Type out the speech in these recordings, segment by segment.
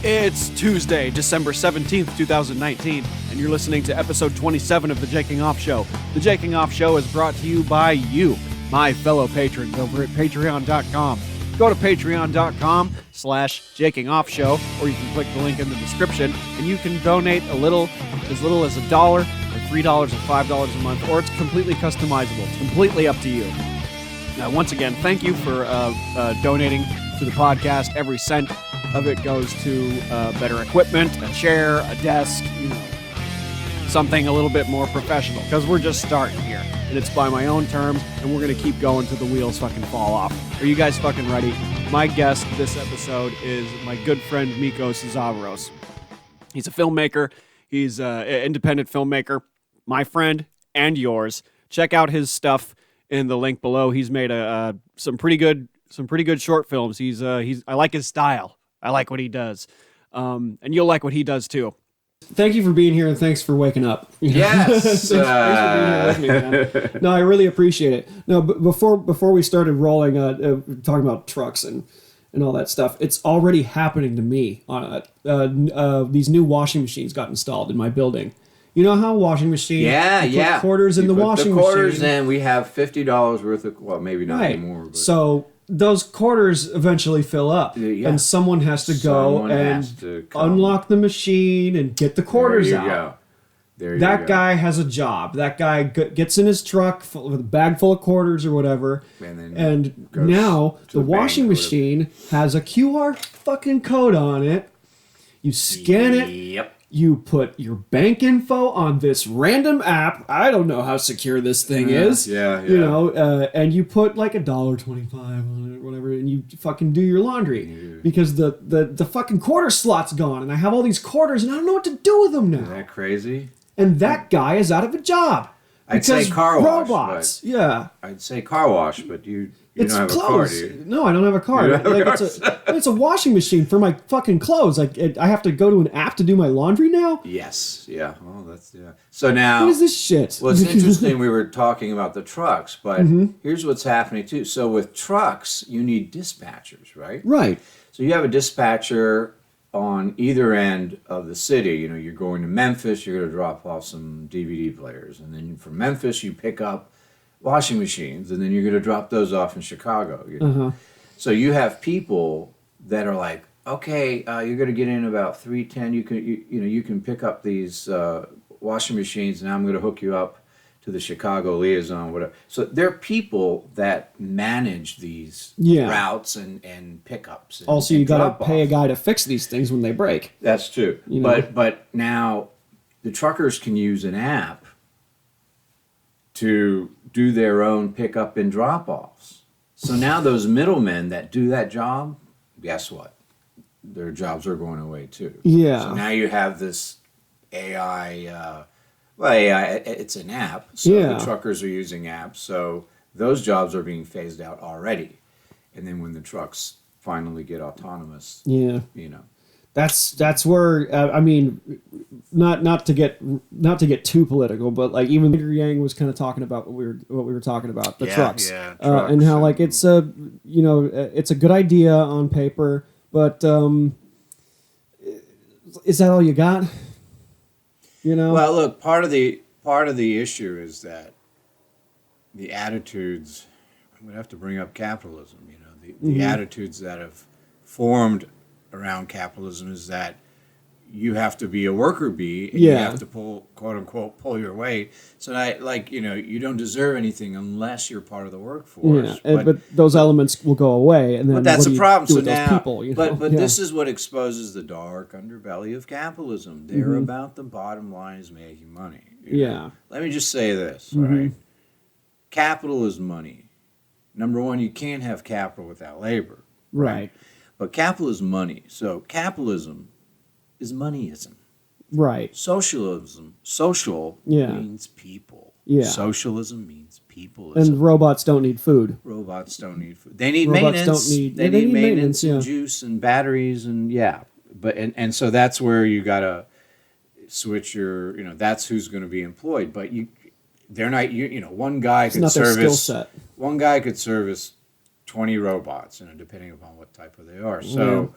It's Tuesday, December 17th, 2019, and you're listening to episode 27 of The Jaking Off Show. The Jaking Off Show is brought to you by you, my fellow patrons, over at patreon.com. Go to patreon.com/JakingOffShow, or you can click the link in the description, and you can donate as little as $1, or $3, or $5 a month, or it's completely customizable. It's completely up to you. Once again, thank you for donating to the podcast. Every cent of it goes to better equipment, a chair, a desk, something a little bit more professional, because we're just starting here, and it's by my own terms, and we're going to keep going till the wheels fucking fall off. Are you guys fucking ready? My guest this episode is my good friend Mikos Zavros. He's a filmmaker. He's an independent filmmaker, my friend and yours. Check out his stuff in the link below. He's made some pretty good short films. I like his style. I like what he does. And you'll like what he does too. Thank you for being here, and thanks for waking up. Yes. thanks for being here with me, man. No, I really appreciate it. No, but before we started rolling, talking about trucks and all that stuff, it's already happening to me. These new washing machines got installed in my building. You know how washing machine? Yeah. Put quarters in the washing machine. The quarters in. We have $50 worth of. Well, maybe not anymore. But. So those quarters eventually fill up, and someone has to go and unlock the machine and get the quarters out. That guy has a job. That guy gets in his truck with a bag full of quarters or whatever, and now the washing machine has a QR fucking code on it. You scan it. Yep. You put your bank info on this random app. I don't know how secure this thing is. Yeah. You know, and you put like $1.25 on it or whatever, and you fucking do your laundry because the fucking quarter slot's gone, and I have all these quarters, and I don't know what to do with them now. Isn't that crazy? And that guy is out of a job. I'd say car wash. Robots. Yeah. I'd say car wash, but you don't have clothes. a car, do you? No, I don't have a car. It's a washing machine for my fucking clothes. Like I have to go to an app to do my laundry now? Yes. Yeah. Oh, that's So now, what is this shit? Well, it's interesting we were talking about the trucks, but here's what's happening too. So with trucks, you need dispatchers, right? Right. So you have a dispatcher on either end of the city. You know, you're going to Memphis, you're going to drop off some DVD players, and then from Memphis you pick up washing machines, and then you're going to drop those off in Chicago. You know? So you have people that are like, okay, you're going to get in about 3:10. You can pick up these washing machines, and I'm going to hook you up to the Chicago liaison, whatever. So there are people that manage these routes and pickups. Also, you got to pay a guy to fix these things when they break. That's true. But now the truckers can use an app to do their own pickup and drop-offs. So now those middlemen that do that job, guess what? Their jobs are going away too. Yeah. So now you have this AI. AI, it's an app. So the truckers are using apps. So those jobs are being phased out already. And then when the trucks finally get autonomous, that's where I mean, not to get too political, but like even Yang was kind of talking about what we were talking about, the trucks, trucks, and how like it's it's a good idea on paper, but is that all you got? Well, look, part of the issue is that the attitudes. I'm going to have to bring up capitalism. The attitudes that have formed around capitalism is that you have to be a worker bee, and you have to quote unquote pull your weight. So you don't deserve anything unless you're part of the workforce. Yeah, but those elements will go away, and then but that's a problem. So now, people, but this is what exposes the dark underbelly of capitalism. They're about the bottom line is making money. Let me just say this, right? Capital is money. Number one, you can't have capital without labor. Right. But capital is money. So capitalism is moneyism. Right. Social means people. Yeah. Socialism means peopleism. And robots don't need food. Robots don't need food. They need maintenance. They need maintenance and juice and batteries and But and so that's where you gotta switch your. That's who's going to be employed. But they're not. One guy could service. Their skill set. One guy could service 20 robots, depending upon what type of they are. So,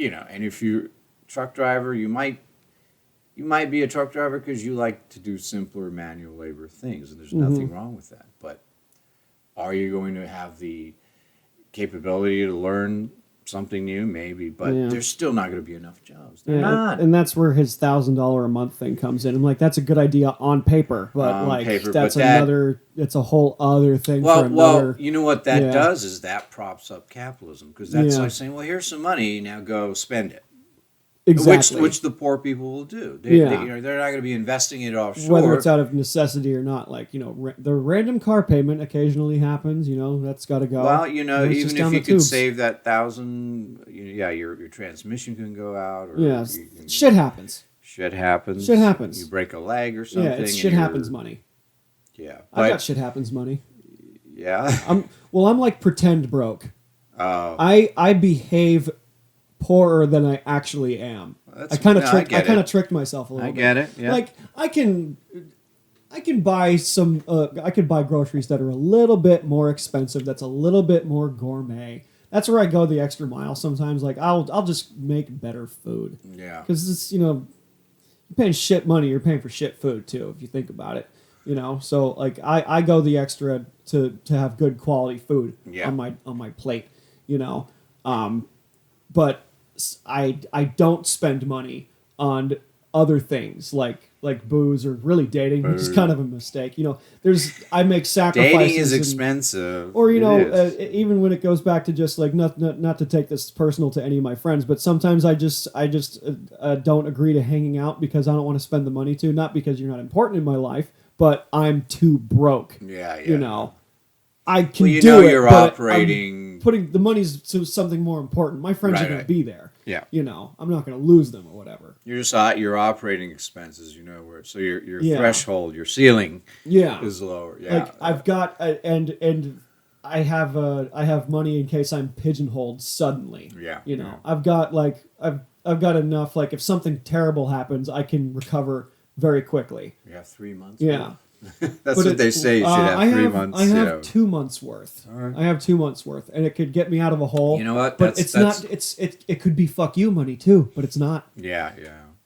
and if you're truck driver, you might be a truck driver because you like to do simpler manual labor things, and there's nothing wrong with that. But are you going to have the capability to learn something new? Maybe, but there's still not going to be enough jobs. They're not. And that's where his $1,000 a month thing comes in. I'm like, that's a good idea on paper, but it's a whole other thing. Well, you know what that does is that props up capitalism, because that's like saying, well, here's some money, now go spend it. Exactly. Which the poor people will do. They're not going to be investing it offshore. Whether it's out of necessity or not. Like, the random car payment occasionally happens. That's got to go. Well, even if you could save that $1,000, your transmission can go out. Or shit happens. Shit happens. Shit happens. You break a leg or something. Yeah, it's shit happens money. Yeah. I got shit happens money. Yeah. I'm like pretend broke. Oh. I behave poorer than I actually am. I kind of tricked myself a little bit. I get it. Yeah. Like I can buy some. I could buy groceries that are a little bit more expensive. That's a little bit more gourmet. That's where I go the extra mile sometimes. Like I'll just make better food. Yeah. Because it's you're paying shit money. You're paying for shit food too. If you think about it. So like I go the extra to have good quality food on my plate. But I don't spend money on other things like booze or really dating, which is kind of a mistake. I make sacrifices. Dating is expensive. Or even when it goes back to just like not to take this personal to any of my friends, but sometimes I just don't agree to hanging out because I don't want to spend the money to. Not because you're not important in my life, but I'm too broke. Yeah. I can do it. You're but operating. I'm putting the money's to something more important. My friends are going to be there. Yeah. I'm not going to lose them or whatever. You're just your operating expenses. So your threshold, your ceiling, is lower. Yeah. Like I've got and I have money in case I'm pigeonholed suddenly. Yeah. I've got I've got enough. Like if something terrible happens, I can recover very quickly. You have 3 months. Yeah. That's what they say. You should have 3 months. I have 2 months worth. All right. I have 2 months worth, and it could get me out of a hole. You know what? But not. It could be fuck you money too, but it's not. Yeah.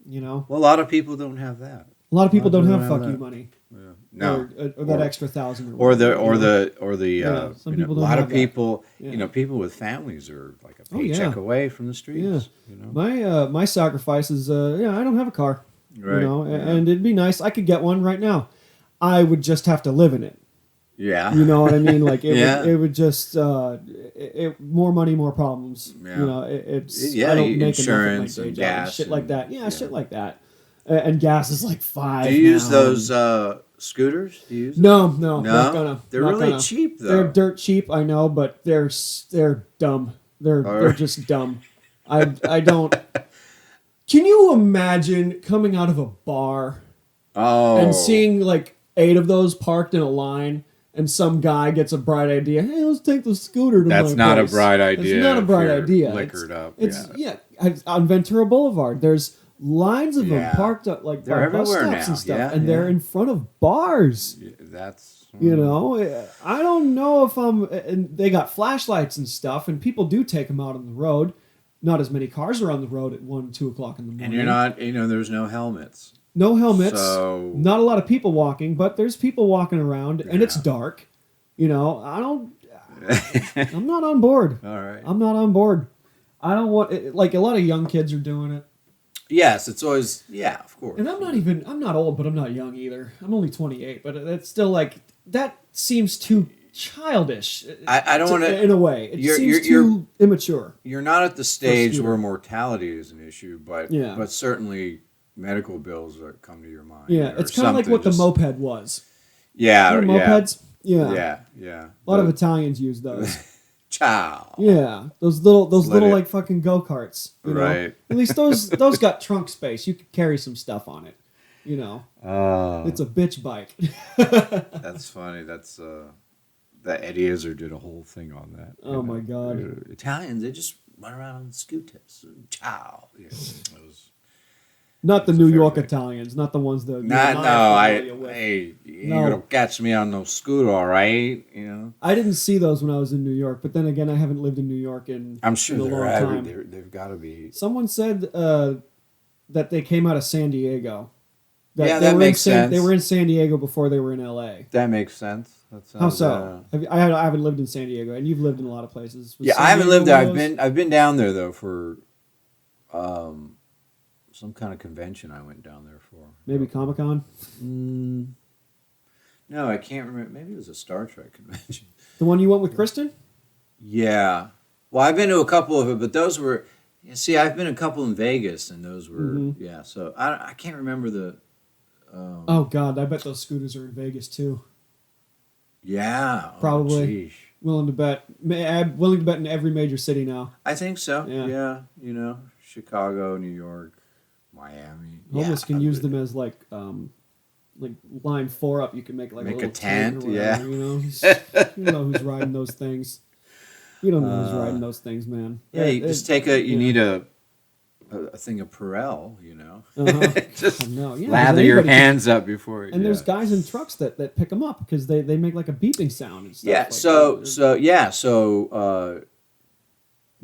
Well, a lot of people don't have that. A lot of people don't have fuck you money. Yeah. No. Or that extra $1,000. Some people don't a lot of people. People with families are like a paycheck away from the streets. Yeah. My sacrifice is I don't have a car. Right. And it'd be nice. I could get one right now. I would just have to live in it. Yeah. You know what I mean? Like it would just more money, more problems. Yeah. I don't make insurance enough and gas shit like that. Yeah, shit like that. And gas is like $5. Do you use those scooters? Do you use No. Not gonna. They're not really gonna. cheap though. They're dirt cheap, I know, but they're dumb. They're just dumb. I don't. Can you imagine coming out of a bar and seeing like 8 of those parked in a line, and some guy gets a bright idea? Hey, let's take the scooter to That's my not place. a bright idea. It's not a bright idea. Liquored up. On Ventura Boulevard, there's lines of them parked up like they're by bus stops now. and stuff, and they're in front of bars. That's I don't know if and they got flashlights and stuff, and people do take them out on the road. Not as many cars are on the road at 1, 2 o'clock in the morning. And you're not, there's no helmets. No helmets. So... Not a lot of people walking, but there's people walking around, and it's dark. I'm not on board. All right. I'm not on board. I don't want, like a lot of young kids are doing it. Yes, it's always, of course. And I'm not old, but I'm not young either. I'm only 28, but it's still like, that seems too childish. I don't want to. In a way, it seems too immature. You're not at the stage where mortality is an issue, but certainly medical bills that come to your mind. Yeah, it's kind of like what the moped was. Yeah, mopeds. Yeah. A lot of Italians use those. Ciao. Yeah, those little like fucking go-karts. Right. At least those got trunk space. You could carry some stuff on it. It's a bitch bike. That's funny. That's that Eddie Izzard did a whole thing on that. Oh my God! Italians, they just run around on scooters. Ciao. Not the It's a New fair York bit. Italians, not the ones that. Not, no, With. hey, you No. ain't gonna catch me on no scooter, all right? You know. I didn't see those when I was in New York, but then again, I haven't lived in New York in I'm sure in a they're long every, time. they've got to be. Someone said that they came out of San Diego. Yeah, they that were makes sense. They were in San Diego before they were in L.A. That makes sense. That sounds, How so? I haven't lived in San Diego, and you've lived in a lot of places. Was Yeah, San I haven't Diego lived there. one of those? I've been down there though for some kind of convention. I went down there for. Maybe Comic-Con? No, I can't remember. Maybe it was a Star Trek convention. The one you went with Kristen? Yeah. Well, I've been to a couple of it, but those were. You see, I've been a couple in Vegas, and those were yeah. So I can't remember the. Oh, God, I bet those scooters are in Vegas, too. Yeah. Probably. Oh, geez. Willing to bet. I'm willing to bet in every major city now. I think so. Yeah. Yeah. You know, Chicago, New York, Miami. Homeless can use them as like line 4 up. You can make like Make a a little tent, or whatever, yeah. You know, you know who's riding those things. You don't know who's riding those things, man. Yeah, you just take you need a thing of Perel, you know. Just no, yeah, lather your hands up before. And there's guys in trucks that pick them up because they make like a beeping sound and stuff. Yeah. Like So that.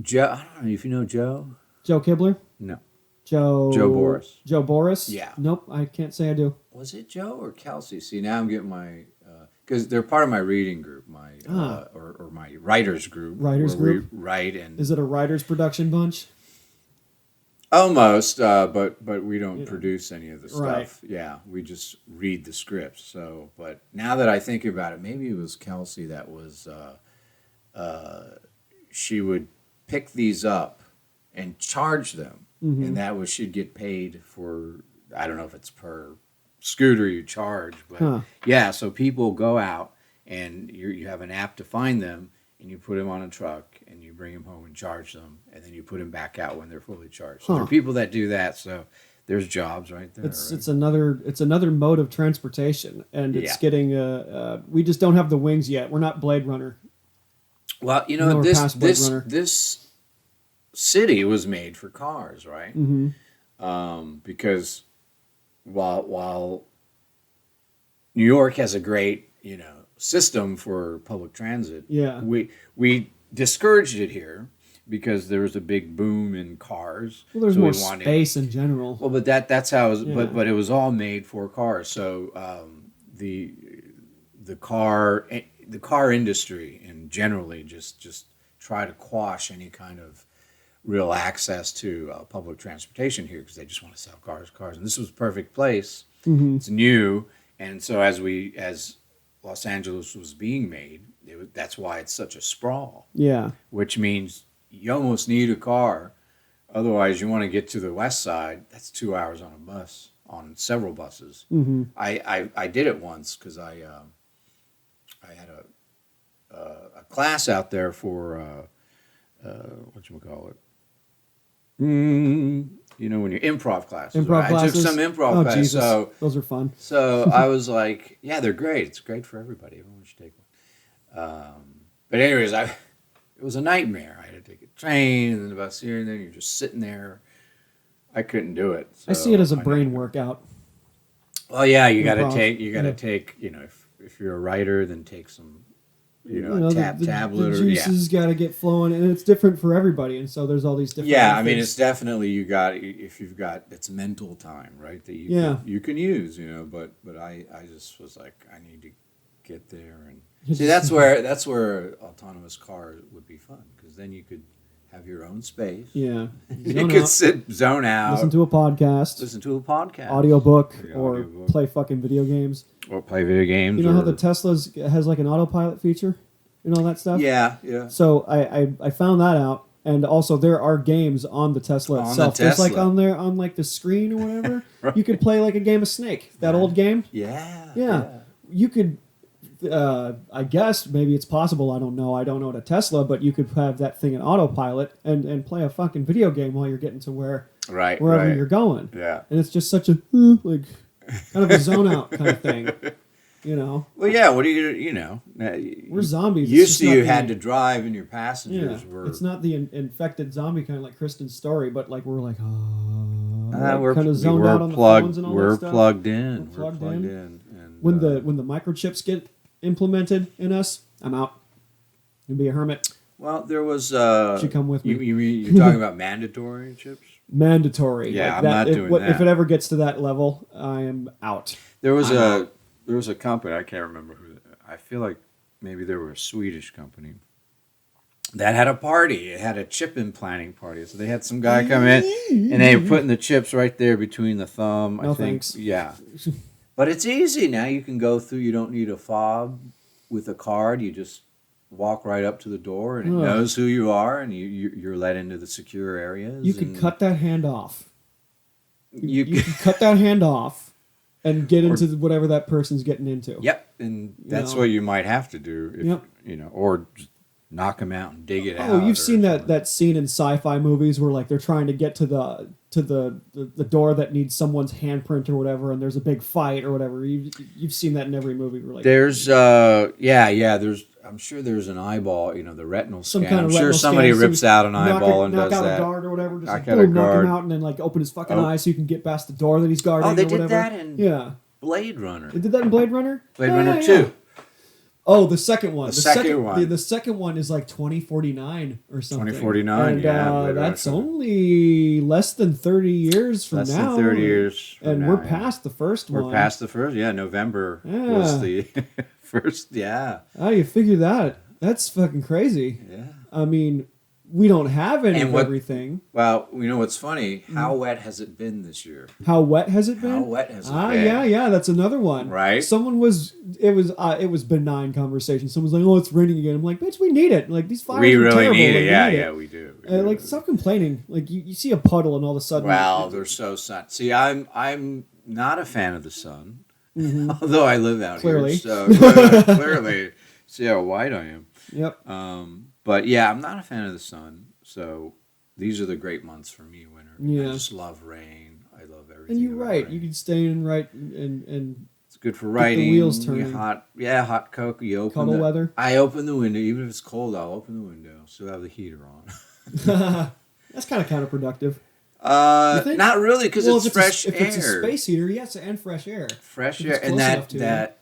Joe, I don't know if you know Joe. Joe Kibler. No. Joe Boris. Joe Boris. Yeah. Nope, I can't say I do. Was it Joe or Kelsey? See, now I'm getting my because they're part of my reading group, my or my writers group. Writers where group? We write and Is it a writers production bunch? almost, but we don't produce any of the stuff. Right. Yeah, we just read the scripts. So, but now that I think about it, maybe it was Kelsey that was. She would pick these up and charge them, and that was she'd get paid for. I don't know if it's per scooter you charge, but yeah. So people go out and you have an app to find them, and you put them on a truck, and you bring them home and charge them, and then you put them back out when they're fully charged. So there are people that do that. So there's jobs right there. It's another mode of transportation, and it's getting. We just don't have the wings yet. We're not Blade Runner. Well, you No, know, we're past Blade Runner. this city was made for cars, right? Because while New York has a great system for public transit, we discouraged it here because there was a big boom in cars. Well, there's so more space in general. Well, but that's how it was. But it was all made for cars. So the car industry and generally just try to quash any kind of real access to public transportation here because they just want to sell cars. And this was a perfect place. It's new, and so as Los Angeles was being made, that's why it's such a sprawl. Yeah, which means you almost need a car, otherwise you want to get to the west side. That's 2 hours on a bus, on several buses. I did it once because I had a class out there for whatchamacallit. When you're improv classes. Right? I took some improv classes. Jesus. So those are fun. So I was like, yeah, they're great. It's great for everybody. Everyone should take one. But anyways, it was a nightmare. I had to take a train and then the bus here, and then you're just sitting there. I couldn't do it. So I see it as a brain workout. Well, yeah, you got to take. If you're a writer, then take some. Tablet. The juices got to get flowing, and it's different for everybody, and so there's all these different. Yeah, methods. I mean, it's definitely it's mental time, right? That you can use, But I just was like, I need to get there and see. That's where autonomous car would be fun because then you could have your own space. Yeah, you could zone out, listen to a podcast, audiobook, or play fucking video games. Or play video games. You know how the Tesla's has like an autopilot feature and all that stuff? Yeah. So I found that out. And also there are games on the Tesla itself. There's like on the screen or whatever. Right. You could play like a game of Snake. That old game? Yeah. You could I guess maybe it's possible, I don't know what a Tesla, but you could have that thing in autopilot and play a fucking video game while you're getting to wherever you're going. Yeah. And it's just such a like kind of a zone out kind of thing, Well, yeah. What do you we're zombies. Used to you had to drive, and your passengers were. It's not the infected zombie kind of like Kristen's story, but like we're like, kind of zoned out on the phones and all we're that stuff. plugged in. We're plugged in. And, When the microchips get implemented in us, I'm out. You'll be a hermit. well, there was. Should come with me. You're talking about mandatory chips? Mandatory. Yeah, like I'm that, not doing that. If it ever gets to that level, I am out. There was a company, I can't remember who. I feel like maybe they were a Swedish company that had a party. It had a chip implanting party. So they had some guy come in and they were putting the chips right there between the thumb. No I think. thanks. Yeah. But it's easy now. You can go through. You don't need a fob with a card. You just walk right up to the door and it knows who you are, and you're let into the secure areas. You could cut that hand off. You You could cut that hand off and get into whatever that person's getting into. Yep, and that's what you might have to do. If, or just knock them out and dig it out. Oh, you've seen something. that scene in sci-fi movies where like they're trying to get to the door that needs someone's handprint or whatever, and there's a big fight or whatever. You've seen that in every movie. Where, like, there's there's. I'm sure there's an eyeball. The retinal some scan. kind of I'm sure retinal somebody scan, rips out an eyeball and knock does out that. a guard or whatever. Just Knock like, out a boom, knock guard. him out and then like open his fucking eyes so you can get past the door that he's guarding. Oh, they or did whatever. that in Blade Runner. They did that in Blade Runner. Blade Runner 2. Oh, the second one. The second one. The second one is like 2049 or something. 2049, and, yeah. Blade that's Runner. only less than 30 years from Less now. than 30 years from and now, we're yeah. past the first one. We're past the first. Yeah, November was the first. Yeah. Oh, you figure that. That's fucking crazy. Yeah. I mean, we don't have any And of what- everything. Well, what's funny? How wet has it been this year? How wet has it been? How wet has it been? Yeah, that's another one. Right? It was benign conversation. Someone's like, "Oh, it's raining again." I'm like, "Bitch, we need it. Like these fires We are really terrible. need Like, it. Yeah, need yeah, it." we do. Like, stop complaining. Like you see a puddle and all of a sudden. Well, they're so sun. See, I'm not a fan of the sun, although I live out Clearly. here. So clearly, see how white I am. Yep. But yeah, I'm not a fan of the sun. So these are the great months for me. Winter. Yeah. I just love rain. I love everything. And you about write. rain. You can stay and write and It's good for the writing. wheels turning. Hot cocoa. You open cuddle weather. I open the window, even if it's cold. I'll open the window. Still have the heater on. That's kind of counterproductive. think? Not really, because Well, it's if fresh if air. it's a space heater, yes, and fresh air. Fresh If air, it's and close enough to that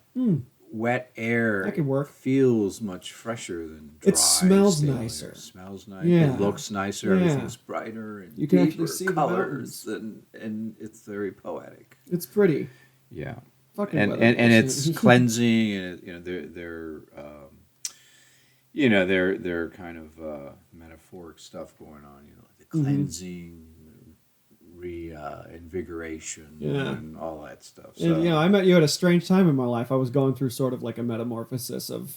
wet air That could work. feels much fresher than dry. It smells stale nicer. air. It smells nice. Yeah. It looks nicer. Yeah. Everything's brighter and You can actually deeper see the colors, and it's very poetic. It's pretty. Yeah, Fucking and weather. it's cleansing, and they're kind of metaphoric stuff going on. The cleansing, invigoration, Yeah. and all that stuff. So, And I met you at a strange time in my life. I was going through sort of like a metamorphosis of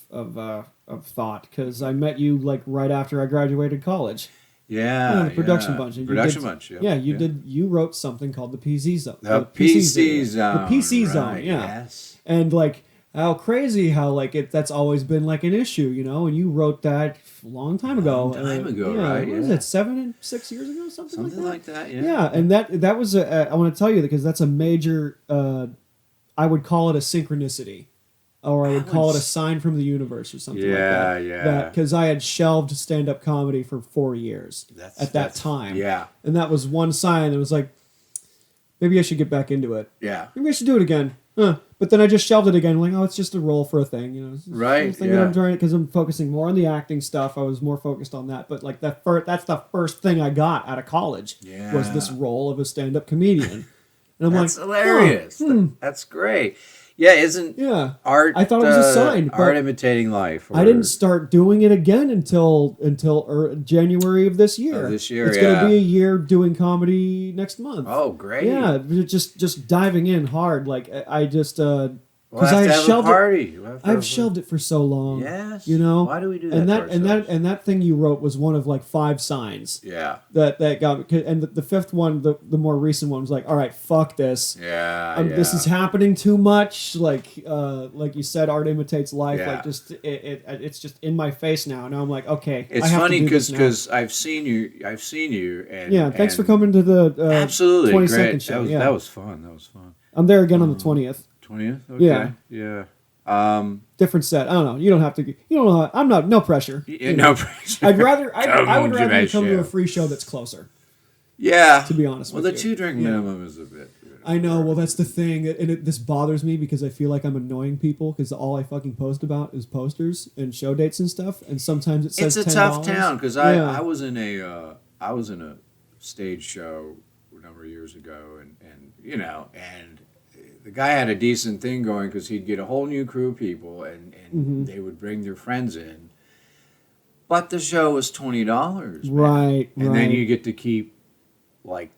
thought because I met you like right after I graduated college. yeah, The production bunch. And Production bunch. Yeah, Yeah, you wrote something called the PZ Zone. The PC zone. The PC right, Zone. Yeah. Yes. And like how crazy how like that's always been like an issue, and you wrote that a long time ago. Long time ago, yeah, right, What was yeah. it, 6 years ago, something Like that. Yeah. Yeah, and that was I want to tell you because that's a major. I would call it a synchronicity, or I would call it a sign from the universe or something like that. Yeah. Because I had shelved stand-up comedy for 4 years at that time. Yeah. And that was one sign that was like, maybe I should get back into it. Yeah. Maybe I should do it again. But then I just shelved it again. Like, it's just a role for a thing, It's just Right, a thing yeah. that I'm trying because I'm focusing more on the acting stuff. I was more focused on that. But like that's the first thing I got out of college was this role of a stand-up comedian. And I'm That's like, hilarious. That's great. Yeah, isn't yeah. art? I thought it was a sign, but art imitating life. I didn't start doing it again until January of this year. It's going to be a year doing comedy next month. Oh, great. Yeah, just diving in hard. Like I just We'll have I to had have shelved a party. I've shelved it for so long. Yes. Why do we do that? And to ourselves? that thing you wrote was one of like 5 signs. Yeah. That got me. And the fifth one, the more recent one was like, all right, fuck this. Yeah. This is happening too much. Like you said, art imitates life. Yeah. Like just it's just in my face now. Now I'm like, okay. It's I have funny to do this now. because I've seen you, and Yeah, thanks for coming to the absolutely 22nd great. show. That was fun. I'm there again on the 20th. 20th. Okay. Yeah. Different set. I don't know. You don't have to. You don't know. I'm not. No pressure. No pressure. I would rather you come to show. a free show that's closer. Yeah. To be honest well, with the you. 2-drink minimum is a bit. I know. Well, that's the thing, and this bothers me because I feel like I'm annoying people because all I fucking post about is posters and show dates and stuff, and sometimes it says It's a $10. tough town because I was in a stage show a number of years ago, and the guy had a decent thing going because he'd get a whole new crew of people, and they would bring their friends in, but the show was $20, Right, and then you get to keep like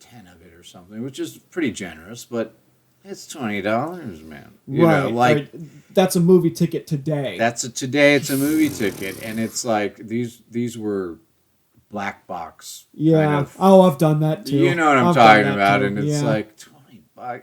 10 of it or something, which is pretty generous, but it's $20, man. You know, like that's a movie ticket today. today it's a movie ticket, and it's like these were black box. Yeah. Kind of, I've done that too. you know what I'm I've talking done that about, too. and it's Yeah. like $20,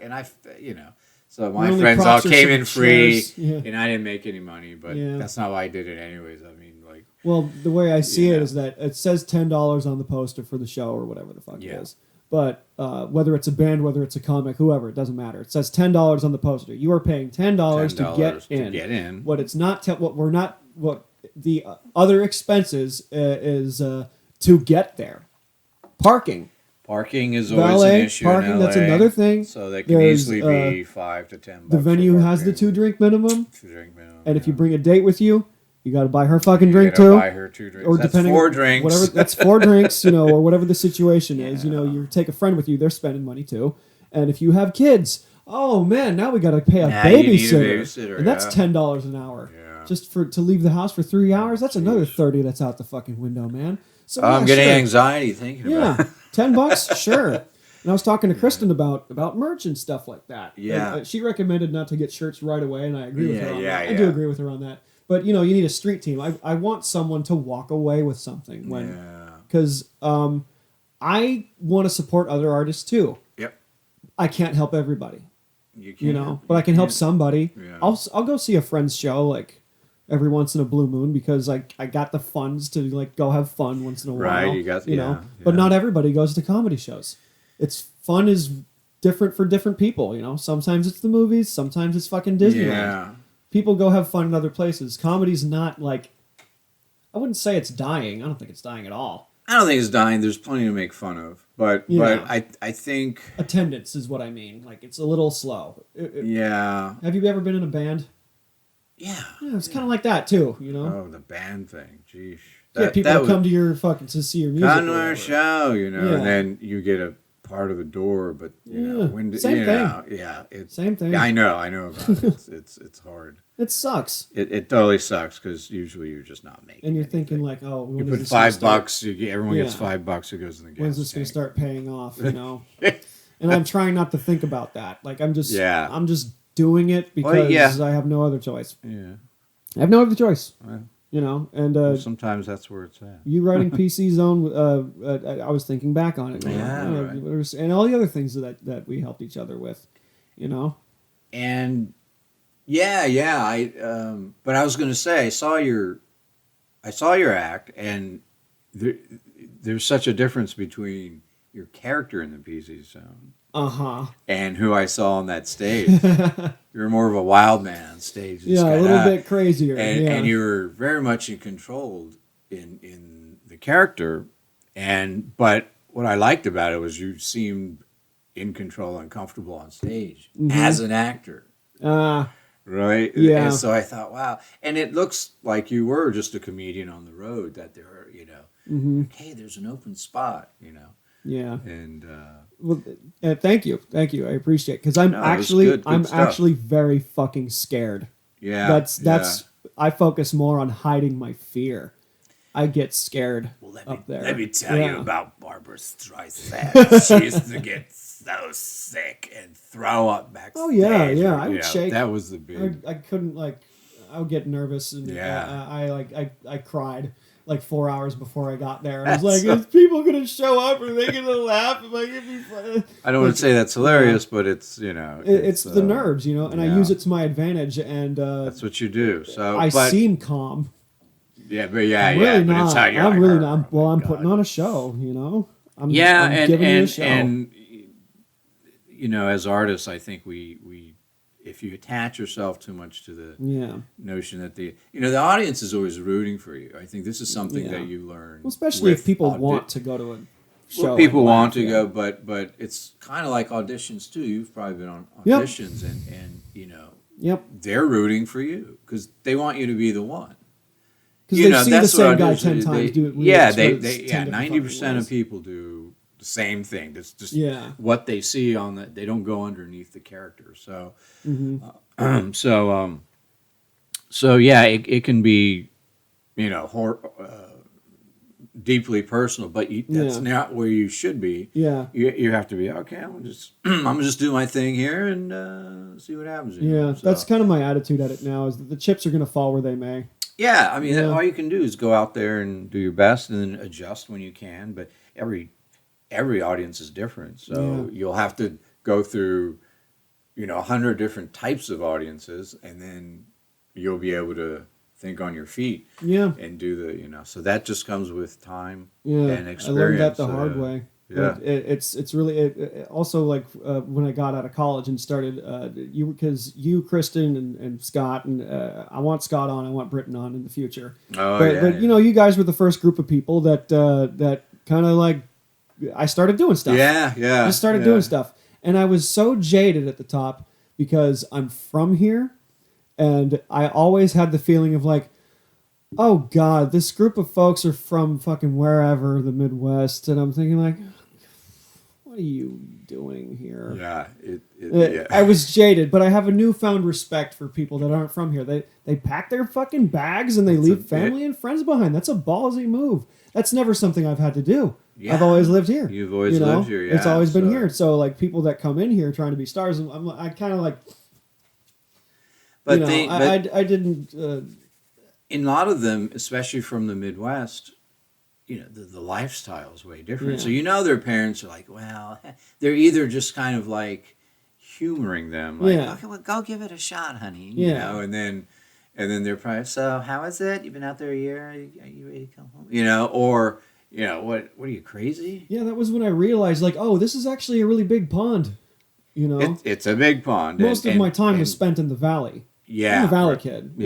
and so my only friends all props are came some in free, chairs. Yeah. and I didn't make any money, but Yeah. that's not why I did it anyways. I mean, like, Well, the way I see it Yeah. is that it says $10 on the poster for the show or whatever the fuck it Yeah. is. But whether it's a band, whether it's a comic, whoever, it doesn't matter. It says $10 on the poster. You are paying $10 to get in. What it's not, what the other expenses is to get there. Parking. Parking is always Valet, an issue parking, in LA. that's another thing. So they can There's, easily be $5 to $10. The venue for has the parking. 2-drink minimum. 2-drink minimum. And if you bring a date with you, you got to buy her fucking You drink gotta too. buy her 2 drinks. Or That's depending 4 on drinks. whatever, that's 4 drinks, or whatever the situation is. You take a friend with you, they're spending money too. And if you have kids, oh man, now we got to pay a Now you need a babysitter. babysitter, And that's yeah. $10 an hour. Yeah. Just to leave the house for 3 hours, that's another 30 that's out the fucking window, man. So I'm yeah, getting sure. anxiety thinking about it. Yeah, $10, sure. And I was talking to Kristen about merch and stuff like that. Yeah. And, she recommended not to get shirts right away, and I agree with her on that. I do yeah. agree with her on that. But you need a street team. I want someone to walk away with something because I want to support other artists too. Yep. I can't help everybody, You can. but I can help somebody. Yeah. I'll go see a friend's show like every once in a blue moon because I got the funds to like go have fun once in a while. Right, you got- yeah, But yeah. not everybody goes to comedy shows. It's fun is different for different people. Sometimes it's the movies, sometimes it's fucking Disneyland. Yeah. People go have fun in other places. Comedy's not like, I wouldn't say it's dying. I don't think it's dying at all. I don't think it's dying. There's plenty to make fun of, but I think Attendance is what I mean. Like it's a little slow. yeah. Have you ever been in a band? Yeah. Yeah, it's kind of like that too. Oh, the band thing. Jeez. People to come to your to see your music. come to or our whatever. show, Yeah. and then you get a part of the door, but Same thing. Yeah, it's Same thing. I know about it. It's hard. It sucks. It totally sucks because usually you're just not making. And you're anything. thinking like, oh, You when put is this gonna start? $5. Everyone gets Yeah. $5 who goes in the gas. When's this going tank. to start paying off? And I'm trying not to think about that. Like I'm just doing it because I have no other choice. Yeah. I have no other choice. Well, and sometimes that's where it's at. you writing PC Zone, I was thinking back on it. Right. And all the other things that we helped each other with, And but I was going to say I saw your act, and there's such a difference between your character in the PC Zone and who I saw on that stage. You're more of a wild man on stage. Yeah, a little bit crazier. And you were very much controlled in the character. But what I liked about it was you seemed in control and comfortable on stage as an actor. Right? Yeah. And so I thought, wow. And it looks like you were just a comedian on the road, that there are, hey, there's an open spot, Yeah. And Well, thank you. I appreciate it because I'm actually very fucking scared. yeah. That's I focus more on hiding my fear. I get scared up there. Let me tell you about Barbara Streisand. She used to get so sick and throw up backstage. Oh yeah. I would shake. That was the big. I couldn't I would get nervous and I cried like 4 hours before I got there. I was like, is people gonna show up? Are they gonna laugh? Am I gonna be funny? I don't want to say that's hilarious, but it's it's the nerves, and I use it to my advantage. And that's what you do. So I seem calm. Yeah, but I'm really but not. inside you're I'm like, really "Oh, not. Well, I'm God." putting on a show. I'm and giving you a show. and as artists, I think we if you attach yourself too much to the notion that the audience is always rooting for you. I think this is something that you learn, Well, especially if with people want to go to a show. Well, people and laugh, want to go, but it's kind of like auditions too. You've probably been on Yep. auditions, and you know, Yep. they're rooting for you because they want you to be the one. Because they've seen the same guy 10 times do it. Yeah, they 90% of people do the same thing. That's just what they see on the. They don't go underneath the character. So, so yeah, it can be, you know, deeply personal, but that's not where you should be. Yeah, you have to be okay. I'm just do my thing here and see what happens. That's kind of my attitude at it now. Is that the chips are going to fall where they may. Yeah, I mean, all you can do is go out there and do your best, and then adjust when you can. But every audience is different, so you'll have to go through, 100 different types of audiences, and then you'll be able to think on your feet. Yeah, and do the So that just comes with time. Yeah, and experience. I learned that the hard way. Yeah, it's really also like when I got out of college and started because you, Kristen, and Scott, and I want Scott on, I want Britton on in the future. But you guys were the first group of people that kind of like I started doing stuff. Just started doing stuff, and I was so jaded at the top because I'm from here, and I always had the feeling of like, oh God, this group of folks are from fucking wherever, the Midwest, and I'm thinking like, what are you doing here? Yeah, I was jaded, but I have a newfound respect for people that aren't from here. They pack their fucking bags and they leave family and friends behind. That's a ballsy move. That's never something I've had to do. Yeah. I've always lived here. You've always lived here. Yeah, it's always been here. So like people that come in here trying to be stars, I kind of like. But I didn't. In a lot of them, especially from the Midwest, the lifestyle is way different. Yeah. So their parents are like, well, they're either just kind of like humoring them, like, okay, well, go give it a shot, honey. You know, and then they're probably, so how is it? You've been out there a year. Are you ready to come home? Or what are you, crazy? Yeah, that was when I realized, like, oh, this is actually a really big pond. It's a big pond. Most of my time was spent in the valley. Yeah, I'm a valley kid.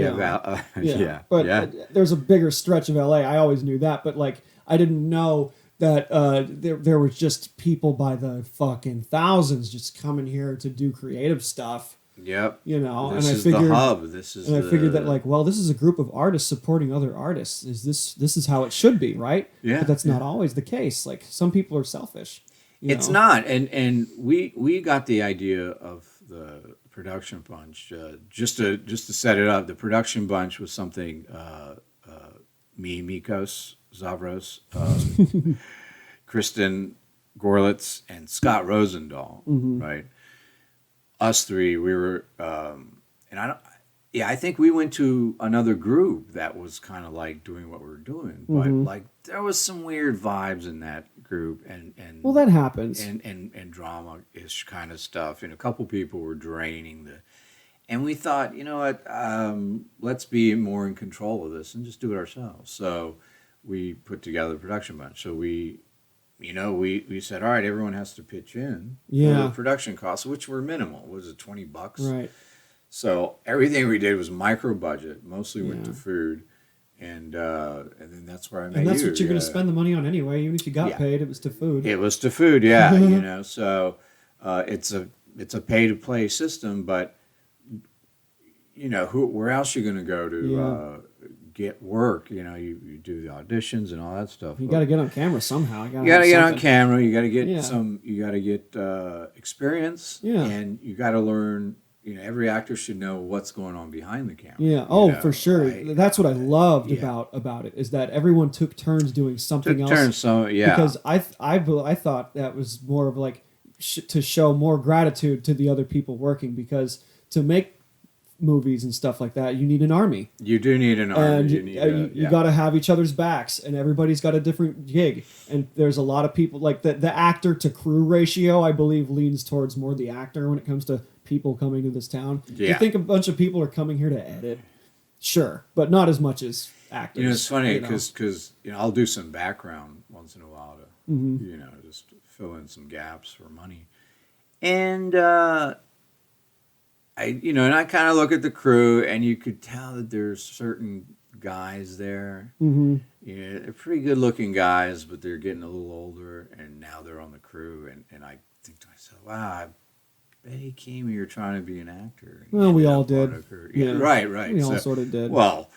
But there's a bigger stretch of LA. I always knew that, but like I didn't know that there was just people by the fucking thousands just coming here to do creative stuff. Yep. This is the hub. I figured that like, well, this is a group of artists supporting other artists. This is how it should be, right? Yeah. But that's not always the case. Like some people are selfish. It's not, and we got the idea of the production bunch just to set it up. The production bunch was something me, Mikos, Zavros, Kristen Gorlitz, and Scott Rosendahl, right? Us three, we were, and I think we went to another group that was kind of like doing what we were doing, but like there was some weird vibes in that group, and well, that happens, and drama-ish kind of stuff, and a couple people were draining and we thought, what, let's be more in control of this and just do it ourselves. So we put together the production bunch. So we said, all right, everyone has to pitch in for the production costs, which were minimal. What was it, $20? Right. So everything we did was micro budget, mostly went to food, and then that's where I met you. And that's what you're going to spend the money on anyway. Even if you got paid, it was to food. It was to food, yeah. So it's a pay to play system, but where else are you going to go to get work? You do the auditions and all that stuff. You got to get on camera somehow. You got to get on camera. You got to get You got to get experience. Yeah. And you got to learn. Every actor should know what's going on behind the camera. Yeah. For sure. Right? That's what I loved about it is that everyone took turns doing something else. Because I thought that was more of like to show more gratitude to the other people working, because to make movies and stuff like that, you need an army. You do need an army. And you got to have each other's backs, and everybody's got a different gig. And there's a lot of people like the actor to crew ratio, I believe, leans towards more the actor when it comes to people coming to this town. Yeah. You think a bunch of people are coming here to edit? Sure, but not as much as actors. It's funny because I'll do some background once in a while to just fill in some gaps for money, and I kind of look at the crew, and you could tell that there's certain guys there. Mm-hmm. Yeah, they're pretty good looking guys, but they're getting a little older, and now they're on the crew. And I think to myself, wow, I bet he came here trying to be an actor. Well, we all did. Yeah, right. We all sort of did. Well,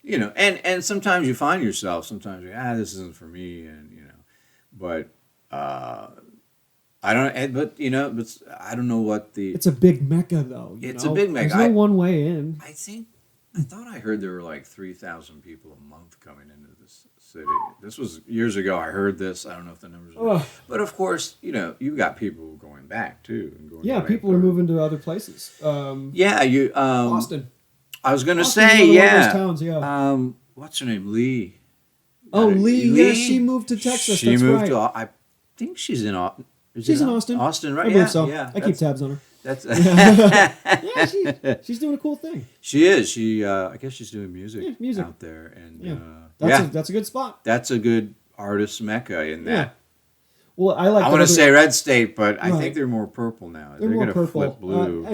and sometimes you find yourself, sometimes this isn't for me, and but I don't, but I don't know what the. It's a big mecca, though. It's a big mecca. There's no one way in. I thought I heard there were like 3,000 people a month coming into this city. This was years ago. I heard this. I don't know if the numbers are. But of course, you've got people going back too. And going people are moving to other places. Austin. I was going to Austin's say, one of those towns, yeah. What's her name? Lee. Lee. Yeah, she moved to Texas. She moved to. I think she's in. She's in Austin. Austin, right? I believe so. Yeah. I keep tabs on her. That's she's doing a cool thing. She is. I guess she's doing music out there, and that's a good spot. That's a good artist mecca in that. Yeah. Well, I want to say red state, but I think they're more purple now. They're more gonna purple. Flip blue.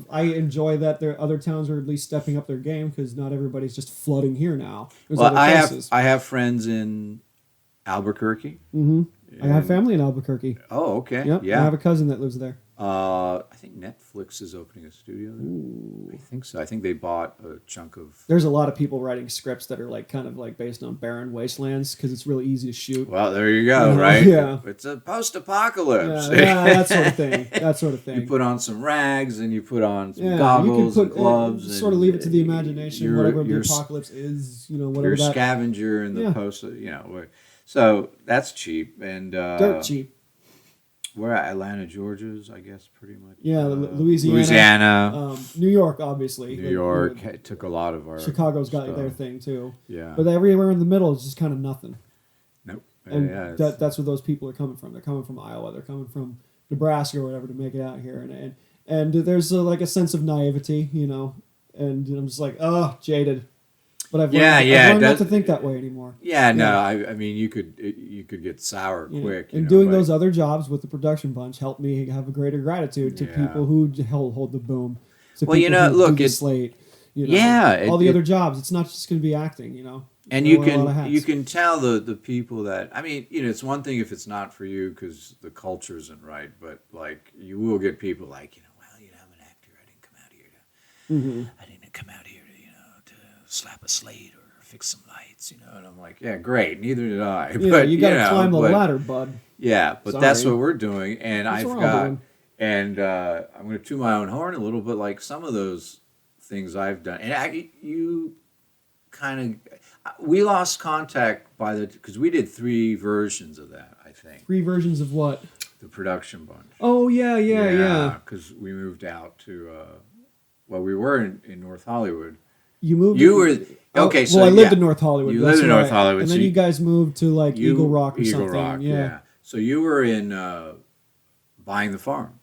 I enjoy that there other towns are at least stepping up their game because not everybody's just flooding here now. I have friends in Albuquerque. Mm-hmm. I have family in Albuquerque. Oh, okay. Yep. Yeah. I have a cousin that lives there. I think Netflix is opening a studio there. Ooh. I think so. I think they bought a chunk of. There's a lot of people writing scripts that are kind of based on barren wastelands because it's really easy to shoot. Well, there you go, right? Yeah. It's a post-apocalypse. Yeah, that sort of thing. You put on some rags and you put on some goggles and gloves. And sort of leave it to the imagination, whatever the apocalypse is, whatever. You're a scavenger in the post, So that's cheap and dirt cheap. We're at Atlanta, Georgia's, I guess, pretty much. Yeah, Louisiana. New York, obviously. New York took a lot of our. Chicago's got their thing too. Yeah. But everywhere in the middle is just kind of nothing. Nope. And that's where those people are coming from. They're coming from Iowa. They're coming from Nebraska or whatever to make it out here. And there's a sense of naivety, And I'm just like, jaded. But I've learned not to think that way anymore. Yeah, no, I mean, you could get sour quick. And doing those other jobs with the production bunch helped me have a greater gratitude to people who hold the boom. To look, it's slate. All the other jobs. It's not just going to be acting. And you can tell the people that it's one thing if it's not for you because the culture isn't right, but you will get people like I'm an actor. I didn't come out here to. I didn't come out here to slap a slate or fix some lights, and I'm like, yeah, great. Neither did I. Yeah, but you got to climb the ladder, bud. Yeah, but that's what we're doing, and I'm going to toot my own horn a little bit. Like some of those things I've done, and we lost contact because we did 3 versions of that. I think 3 versions of what? The production bunch. Oh yeah. Because we moved out to, we were in North Hollywood. You moved. You were okay. So I lived in North Hollywood. You lived in North Hollywood, and then you guys moved to Eagle Rock or Eagle something. Rock, yeah. So you were in Buying the Farm.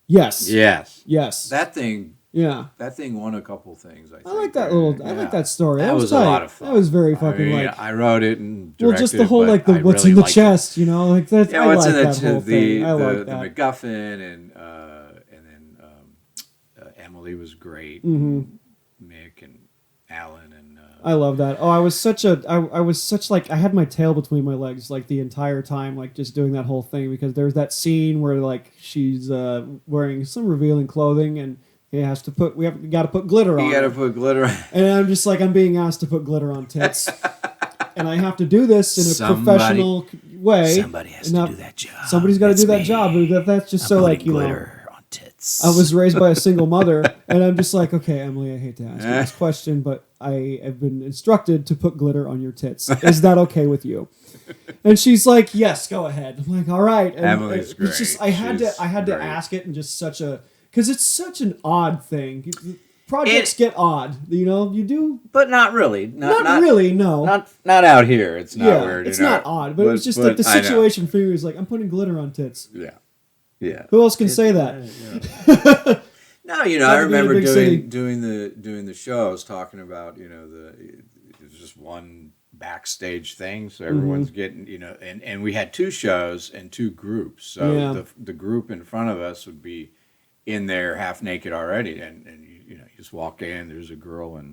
Yes. That thing. Yeah. That thing won a couple things. I like that little. I like that story. That was tight. A lot of fun. That was very fucking I wrote it and directed just the whole it, what's really in the chest, that. Yeah, what's in that whole thing. The MacGuffin and then Emily was great. Mm-hmm. Mick and Alan and I love that. Oh, I was such I had my tail between my legs the entire time, just doing that whole thing because there's that scene where she's wearing some revealing clothing and we got to put glitter on. You got to put glitter on. And I'm just I'm being asked to put glitter on tits. And I have to do this in a professional way. Somebody has to do that job. Somebody's got to do that job. That's just glitter on tits. I was raised by a single mother, and I'm just okay, Emily, I hate to ask you this question, but I have been instructed to put glitter on your tits. Is that okay with you? And she's like, yes, go ahead. I'm like, all right. And Emily's great. It's just I had to ask it in just because it's such an odd thing. Projects get odd, you do, but not really. Not really, no. Not out here. It's not weird. It's not odd, but it's just the situation for you is I'm putting glitter on tits. Yeah. Who else can say that? No, I remember doing the show. I was talking about there's just one backstage thing, so everyone's getting and we had 2 shows and 2 groups. So the group in front of us would be in there half naked already, and you just walk in. There's a girl in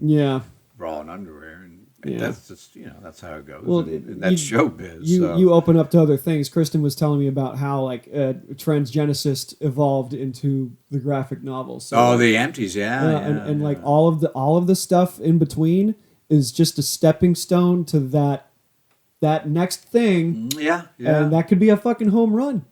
bra and underwear, and Yeah. that's just that's how it goes. Well, and that's showbiz. You open up to other things. Kristen was telling me about how like transgenicist evolved into the graphic novels. So, the empties, and like all of the stuff in between is just a stepping stone to that next thing. Yeah. And that could be a fucking home run.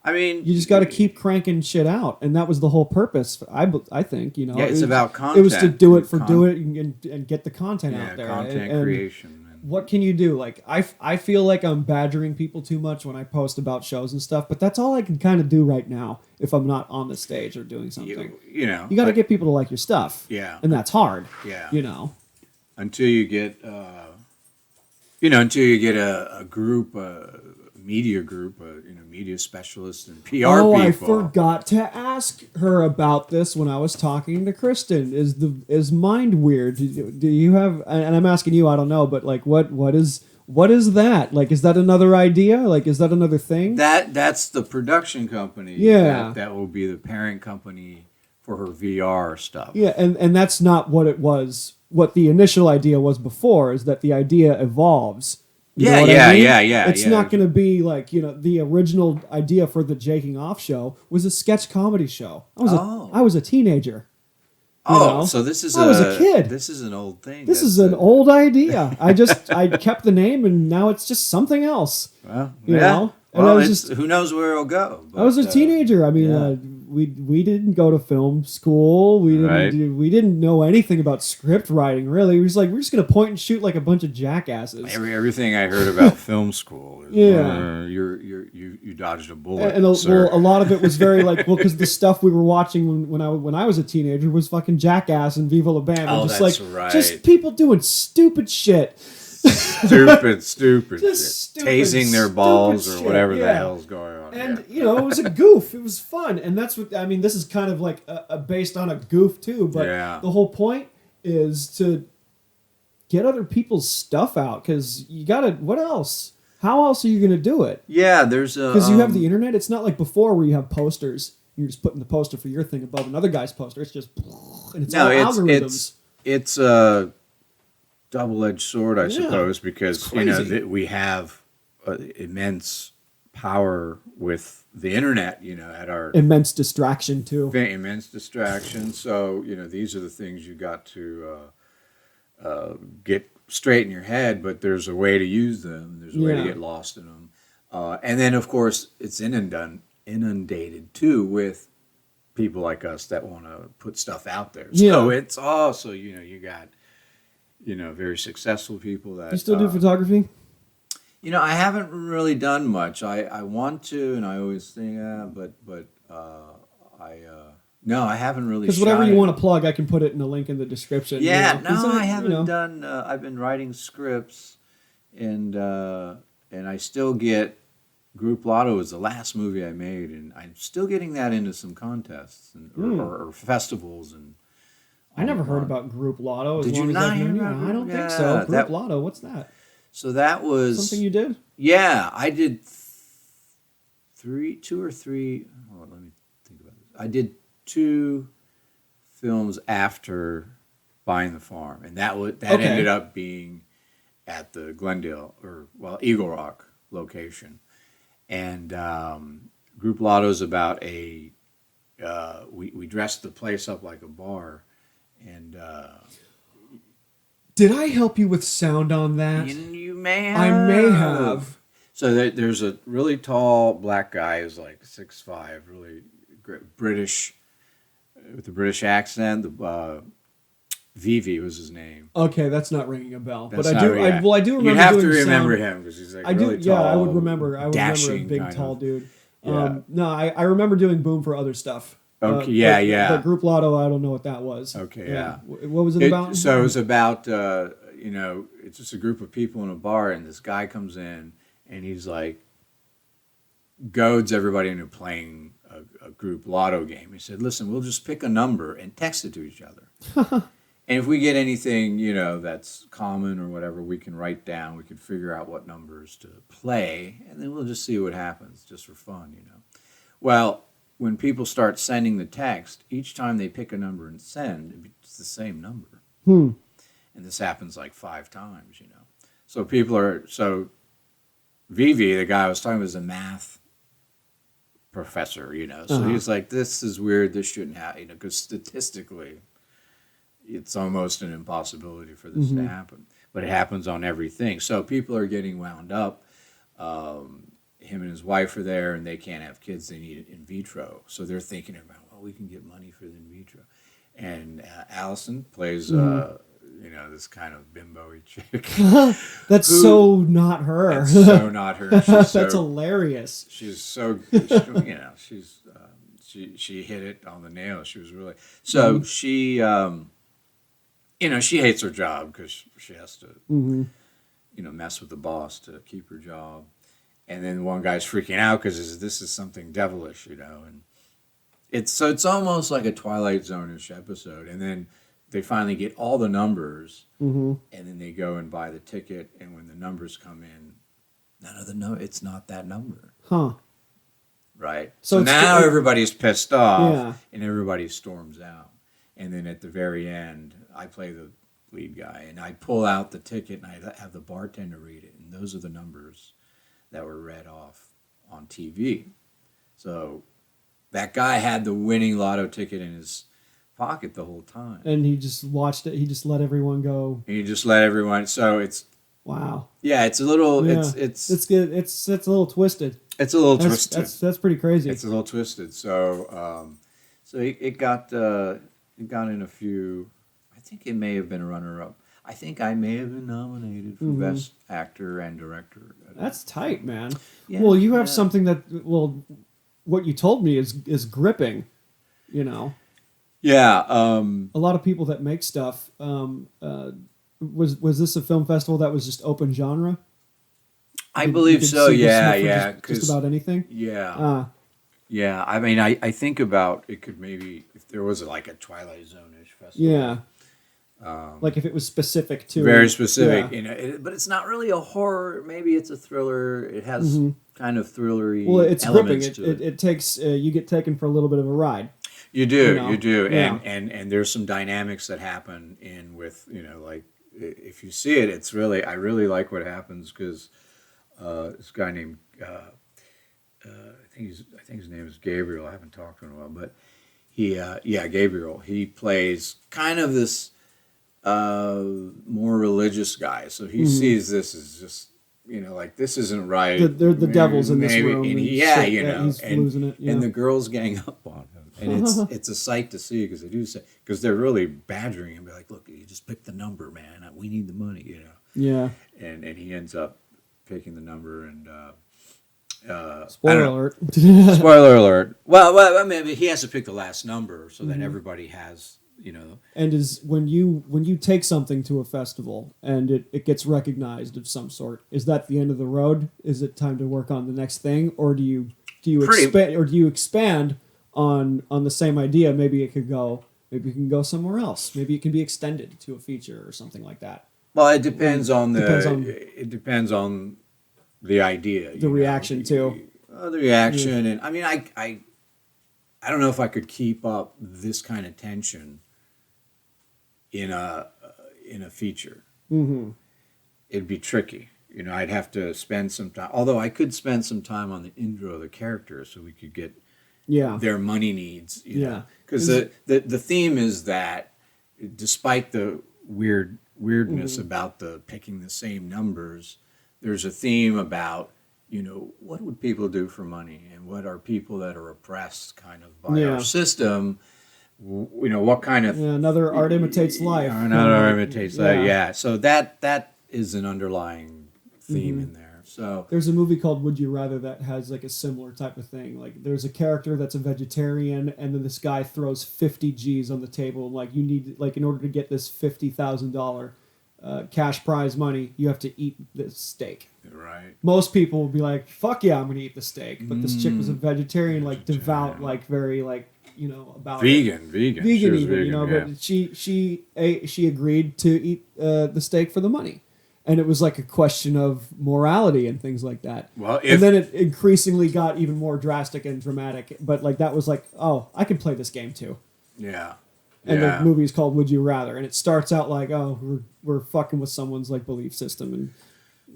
I mean, you just got to keep cranking shit out, and that was the whole purpose. I think. Yeah, it's about content. It was to do it for do it and get the content out there. Content and creation. What can you do? Like I feel like I'm badgering people too much when I post about shows and stuff, but that's all I can kind of do right now if I'm not on the stage or doing something. You got to get people to like your stuff. Yeah, and that's hard. Yeah, until you get a group. Media group, media specialists and PR people. I forgot to ask her about this when I was talking to Kristen. Is Mind weird? Do you have? And I'm asking you. I don't know, but like, what is that? Like, is that another idea? Like, is that another thing? That's the production company. Yeah, that will be the parent company for her VR stuff. Yeah, and that's not what it was. What the initial idea was before is that the idea evolves. Yeah. It's not going to be like, the original idea for the Jaking Off show was a sketch comedy show. I was a teenager. So this is I was a kid. This is an old thing. This is an old idea. I kept the name and now it's just something else. Well, you know? And well, who knows where it'll go. But, I was a teenager. I mean, we didn't go to film school. We didn't know anything about script writing. Really, it was like we're just gonna point and shoot like a bunch of jackasses. Everything I heard about film school is you dodged a bullet. And a lot of it was very like because the stuff we were watching when I was a teenager was fucking Jackass and Viva La Bam. Oh, just just people doing stupid shit. stupid shit. Tasing their balls or whatever the hell's going on. And it was a goof. It was fun, and that's what I mean. This is kind of like based on a goof too. But the whole point is to get other people's stuff out because you got to. What else? How else are you going to do it? Yeah, there's a because you have the internet. It's not like before where you have posters. You're just putting the poster for your thing above another guy's poster. It's just and it's all algorithms. It's a double-edged sword, I suppose, because we have immense power with the internet. At our immense distraction too. Immense distraction. So these are the things you got to get straight in your head. But there's a way to use them. There's a way to get lost in them. And then, of course, it's inundated too with people like us that want to put stuff out there. So it's also you got. Very successful people that... You still do photography? I haven't really done much. I want to, and I always think, no, I haven't really. Because whatever you want to plug, I can put it in the link in the description. Yeah, I haven't done. I've been writing scripts, and I still get Group Lotto was the last movie I made, and I'm still getting that into some contests or festivals and. I never heard about Group Lotto. Did you not hear about it? I don't think so. Group Lotto, what's that? So that was... Something you did? Yeah, I did two or three... Oh, let me think about this. I did 2 films after buying the farm, and that ended up being at the Glendale, Eagle Rock location. And Group Lotto is about we dressed the place up like a bar. And did I help you with sound on that? You may have. I may have. So there's a really tall black guy who's like 6'5", really British, with a British accent. Vivi was his name. Okay, that's not ringing a bell. That's but I do. I do remember. You have to remember him because he's like really tall. Yeah, I would remember. I would remember a big, tall dude. Yeah. No, I remember doing Boom for other stuff. Okay, But Group Lotto, I don't know what that was. Okay, yeah. What was it about? So it was about, it's just a group of people in a bar, and this guy comes in, and he's like, goads everybody into playing a Group Lotto game. He said, listen, we'll just pick a number and text it to each other. And if we get anything, that's common or whatever, we can write down. We can figure out what numbers to play, and then we'll just see what happens, just for fun, Well... When people start sending the text, each time they pick a number and send, it's the same number. and this happens like 5 times, So Vivi, the guy I was talking about, was a math professor, So he's like, this is weird. This shouldn't happen, because statistically, it's almost an impossibility for this to happen. But it happens on everything. So people are getting wound up. Him and his wife are there, and they can't have kids. They need it in vitro. So they're thinking about, well, we can get money for the in vitro. And Allison plays, this kind of bimbo-y chick. That's so not her. That's so not her. That's hilarious. She's so, she hit it on the nail. She was really, so she, she hates her job because she has to, mess with the boss to keep her job. And then one guy's freaking out because this is something devilish, and it's almost like a Twilight Zone-ish episode. And then they finally get all the numbers, and then they go and buy the ticket. And when the numbers come in, it's not that number. Huh. Right. So now everybody's pissed off, and everybody storms out. And then at the very end, I play the lead guy, and I pull out the ticket, and I have the bartender read it, and those are the numbers that were read off on TV. So that guy had the winning lotto ticket in his pocket the whole time. And he just watched it. He just let everyone go. He just let everyone. So it's wow. Yeah, it's a little. Yeah. It's good. It's a little twisted. It's a little twisted. That's pretty crazy. It's a little twisted. So it got in a few. I think it may have been a runner-up. I think I may have been nominated for Best Actor and Director. That's tight, man. Yeah, well, you have something that, what you told me is gripping, Yeah. A lot of people that make stuff, was this a film festival that was just open genre? I believe so, yeah. Just about anything? Yeah. Yeah, I mean, I think about it could maybe, if there was like a Twilight Zone-ish festival. Yeah. Like if it was specific to... Very specific, but it's not really a horror. Maybe it's a thriller. It has kind of thrillery it's gripping. It takes... you get taken for a little bit of a ride. You do. Yeah. And there's some dynamics that happen with, like, if you see it, it's really... I really like what happens because this guy named... I think his name is Gabriel. I haven't talked to him in a while, but Gabriel. He plays kind of this more religious guy. So he sees this as just, like, this isn't right. They're the devils in this room. And he's losing it. Yeah. And the girls gang up on him. And it's a sight to see because they're really badgering him. Be like, look, you just pick the number, man. We need the money, Yeah. And he ends up picking the number and... spoiler alert. Spoiler alert. Well, I mean, he has to pick the last number so that everybody has, And when you take something to a festival and it gets recognized of some sort, is that the end of the road? Is it time to work on the next thing, or do you expand on the same idea? Maybe it can go somewhere else. Maybe it can be extended to a feature or something like that. Well, it depends on the idea, the reaction too. The reaction, and I mean, I don't know if I could keep up this kind of tension in a feature. It'd be tricky, I'd have to spend some time. Although I could spend some time on the intro of the characters, so we could get their money needs. Because the theme is that, despite the weirdness about the picking the same numbers. There's a theme about, what would people do for money, and what are people that are oppressed kind of by our system, what kind of... Yeah, another art imitates life. Another art imitates life, yeah. So that is an underlying theme in there. So there's a movie called Would You Rather that has like a similar type of thing. Like there's a character that's a vegetarian, and then this guy throws 50 G's on the table. Like you need, like in order to get this $50,000 cash prize money, you have to eat this steak. Right. Most people will be like, "Fuck yeah, I'm gonna eat the steak." But this chick was a vegetarian, like devout, like very like about vegan even, vegan, But she agreed to eat the steak for the money, and it was like a question of morality and things like that. Well, and then it increasingly got even more drastic and dramatic. But like that was like, oh, I can play this game too. Yeah. And the movie is called Would You Rather, and it starts out like, oh, we're fucking with someone's like belief system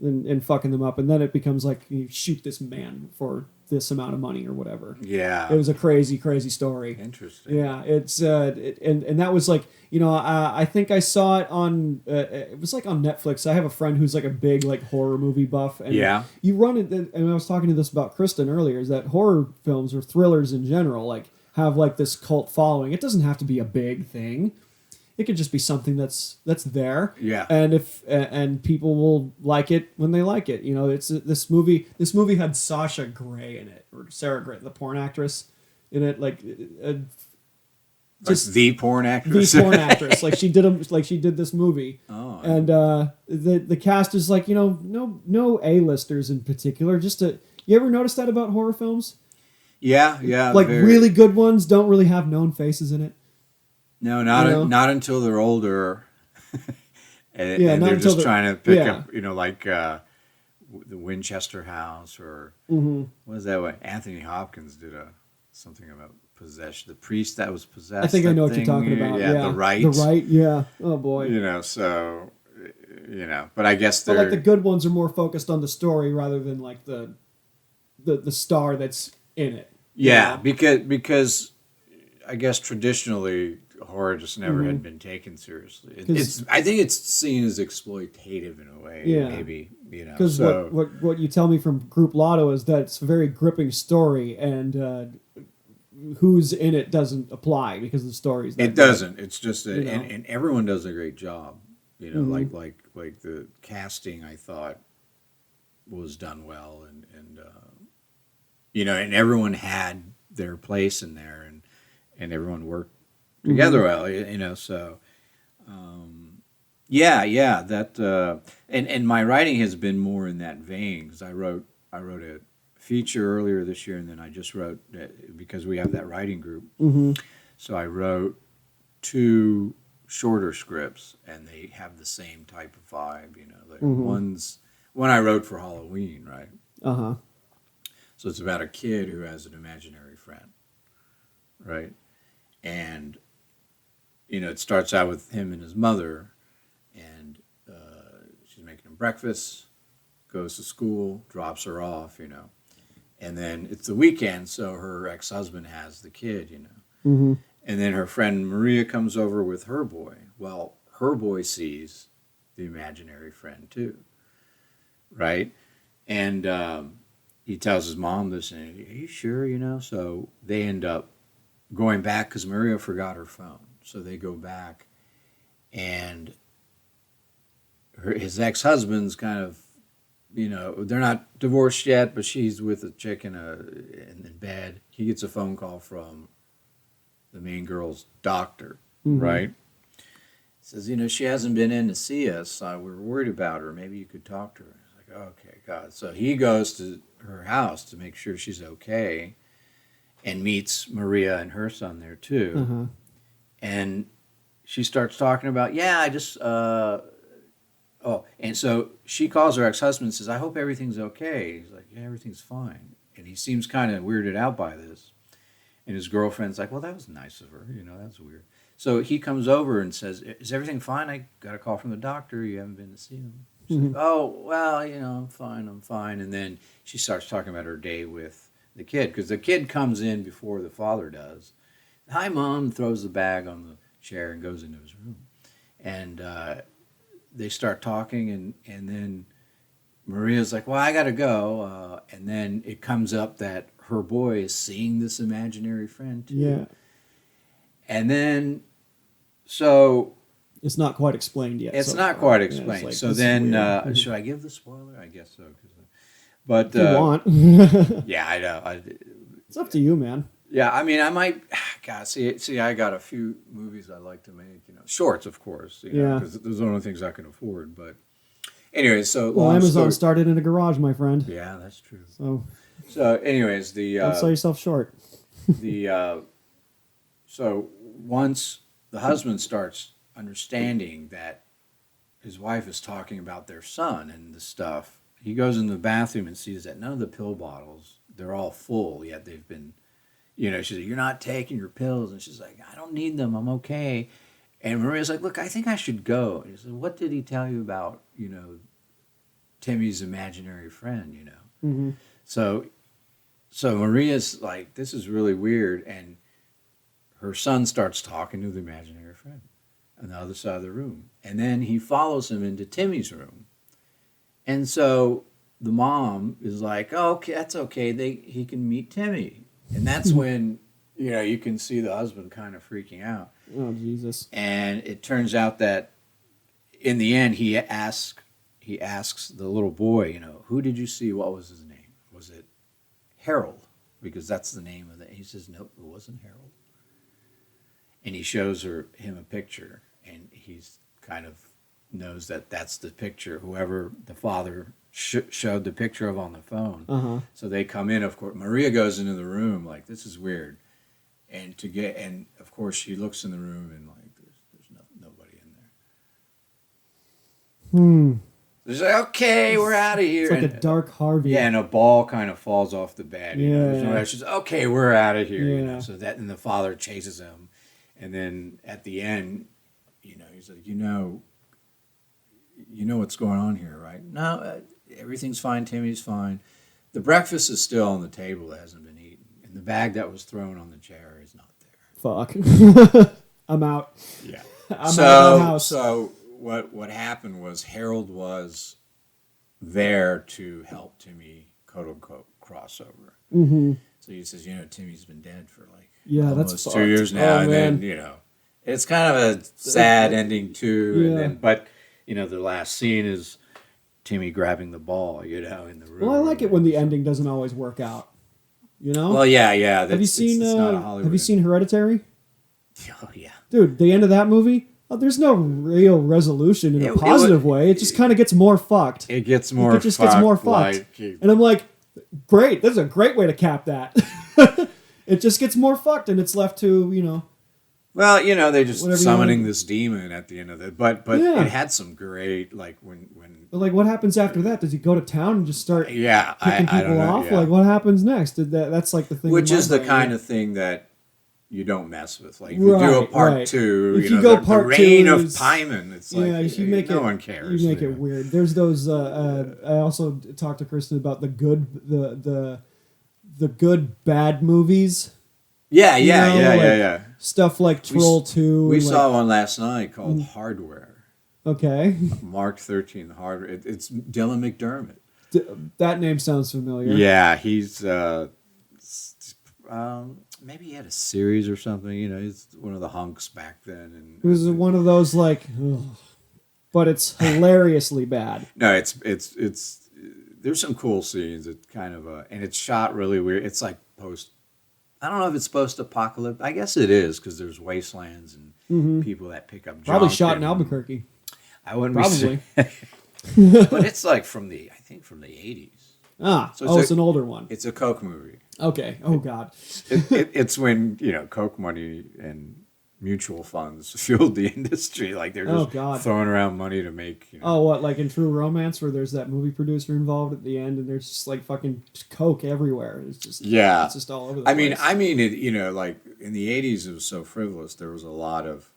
and fucking them up, and then it becomes like you shoot this man for this amount of money or whatever. Yeah, it was a crazy story. Interesting. Yeah, it's and that was like, I think I saw it on it was like on Netflix. I have a friend who's like a big like horror movie buff, and you run it. And I was talking to this about Kristen earlier, is that horror films or thrillers in general like have like this cult following. It doesn't have to be a big thing. It could just be something that's there. Yeah. And if and people will like it when they like it. It's this movie. This movie had Sasha Grey in it, or Sarah Grey, the porn actress, in it. Like just the porn actress. The porn actress. Like she did this movie. Oh. And the cast is like, no A-listers in particular. You ever notice that about horror films? Yeah. Like really good ones don't really have known faces in it. No, not until they're older, and they're just trying to pick up, like the Winchester House, or what is that? What Anthony Hopkins did something about possession. The priest that was possessed. I think I know what you're talking about. Yeah, The Right. The Right. Yeah. Oh boy. But I guess they're like the good ones are more focused on the story rather than like the star that's in it. Yeah, because I guess traditionally horror just never had been taken seriously. I think it's seen as exploitative in a way. Yeah. Maybe Because what you tell me from Group Lotto is that it's a very gripping story, and who's in it doesn't apply because the story's that it doesn't. It's just and everyone does a great job. Like the casting, I thought was done well, and and everyone had their place in there, and everyone worked together well, so that and my writing has been more in that vein, because I wrote a feature earlier this year, and then I just wrote, because we have that writing group, so I wrote 2 shorter scripts, and they have the same type of vibe, one I wrote for Halloween, right? So it's about a kid who has an imaginary friend, right? And it starts out with him and his mother, and she's making him breakfast, goes to school, drops her off, and then it's the weekend, so her ex-husband has the kid, and then her friend Maria comes over with her boy. Well, her boy sees the imaginary friend too, right? And he tells his mom this, and are you sure, So they end up going back because Maria forgot her phone. So they go back, and his ex-husband's kind of, they're not divorced yet, but she's with a chick in bed. He gets a phone call from the main girl's doctor, right? Says, she hasn't been in to see us. We're worried about her. Maybe you could talk to her. He's like, okay, God. So he goes to her house to make sure she's okay, and meets Maria and her son there too. And she starts talking about, I just, and so she calls her ex-husband and says, I hope everything's okay. He's like, yeah, everything's fine. And he seems kind of weirded out by this. And his girlfriend's like, well, that was nice of her. That's weird. So he comes over and says, is everything fine? I got a call from the doctor. You haven't been to see him. She's like, oh, well, I'm fine. And then she starts talking about her day with the kid, because the kid comes in before the father does. Hi, Mom, throws the bag on the chair and goes into his room. And they start talking, and then Maria's like, well, I got to go. And then it comes up that her boy is seeing this imaginary friend, too. Yeah. And then, so... It's not quite explained yet. It's not quite explained. Like, so then, should I give the spoiler? I guess so. But if you want. Yeah, I know. It's up to you, man. Yeah, I mean, I might. God, see, I got a few movies I like to make. Shorts, of course. Because those are the only things I can afford. But anyway, so Amazon started in a garage, my friend. Yeah, that's true. So anyways, don't sell yourself short. So once the husband starts understanding that his wife is talking about their son and the stuff, he goes in the bathroom and sees that none of the pill bottles, they're all full, yet they've been she's like, "You're not taking your pills," and she's like, "I don't need them. I'm okay." And Maria's like, "Look, I think I should go." And he said, "What did he tell you about, Timmy's imaginary friend, Mm-hmm. So Maria's like, "This is really weird." And her son starts talking to the imaginary friend on the other side of the room. And then he follows him into Timmy's room. And so the mom is like, "Oh, okay, that's okay. He can meet Timmy." And that's when, you can see the husband kind of freaking out. Oh, Jesus. And it turns out that in the end, he asks the little boy, "Who did you see? What was his name? Was it Harold?" Because that's the name of it. He says, "Nope, it wasn't Harold." And he shows him a picture, and he's kind of knows that that's the picture, whoever the father showed the picture of on the phone. Uh-huh. So they come in, of course. Maria goes into the room like, "This is weird." And of course she looks in the room and like, there's nobody in there. She's like, "Okay, we're out of here." It's like a dark Harvey. Yeah, and a ball kind of falls off the bed. Yeah. She's like, "Okay, we're out of here." Yeah. So and the father chases him, and then at the end, he's like, "You know what's going on here, right?" "No, everything's fine. Timmy's fine. The breakfast is still on the table. It hasn't been eaten, and the bag that was thrown on the chair is not there." Fuck. I'm out. Yeah. I'm out of the house. So what happened was Harold was there to help Timmy, quote unquote, crossover. Mm-hmm. So he says, Timmy's been dead for like that's almost 2 years now, and man. then it's kind of a sad ending too. Yeah. And then, but the last scene is Timmy grabbing the ball, in the room. Well, I like it when the ending doesn't always work out. Well, yeah. Have you seen? It's not a Hollywood Have you seen Hereditary? Oh yeah, dude. The end of that movie. Oh, there's no real resolution in a positive way. It just kind of gets more fucked. It gets more. It just gets more fucked. And I'm like, great. This is a great way to cap that. It just gets more fucked, and it's left to Well, they're just summoning this demon at the end of it, but Yeah. it had some great when. But like, what happens after that? Does he go to town and just start picking people I don't know, off? yeah. Like, what happens next? That's like the thing. Which is the kind of thing that you don't mess with. Like if you do a part two, if you go the part reign two of is, Paimon, it's like no one cares. You make it weird. There's those. I also talked to Kristen about the good bad movies. Yeah. Stuff like Troll 2. We saw one last night called Hardware. Okay. Mark 13, Hardware. It's Dylan McDermott. That name sounds familiar. Yeah, he's maybe he had a series or something. He's one of the hunks back then. And it was one of those like, but it's hilariously bad. No, it's there's some cool scenes. It's kind of and it's shot really weird. It's like I don't know if it's post-apocalyptic. I guess it is because there's wastelands and people that pick up junk. Probably shot in Albuquerque. I wouldn't probably. But it's like from the 80s. It's an older one. It's a Coke movie. Okay. Oh God. It's when Coke money and mutual funds fueled the industry. Like they're just throwing around money to make. Oh, what, like in True Romance, where there's that movie producer involved at the end, and there's just like fucking Coke everywhere. It's just it's just all over the place. I mean, it. Like in the '80s, it was so frivolous. There was a lot of,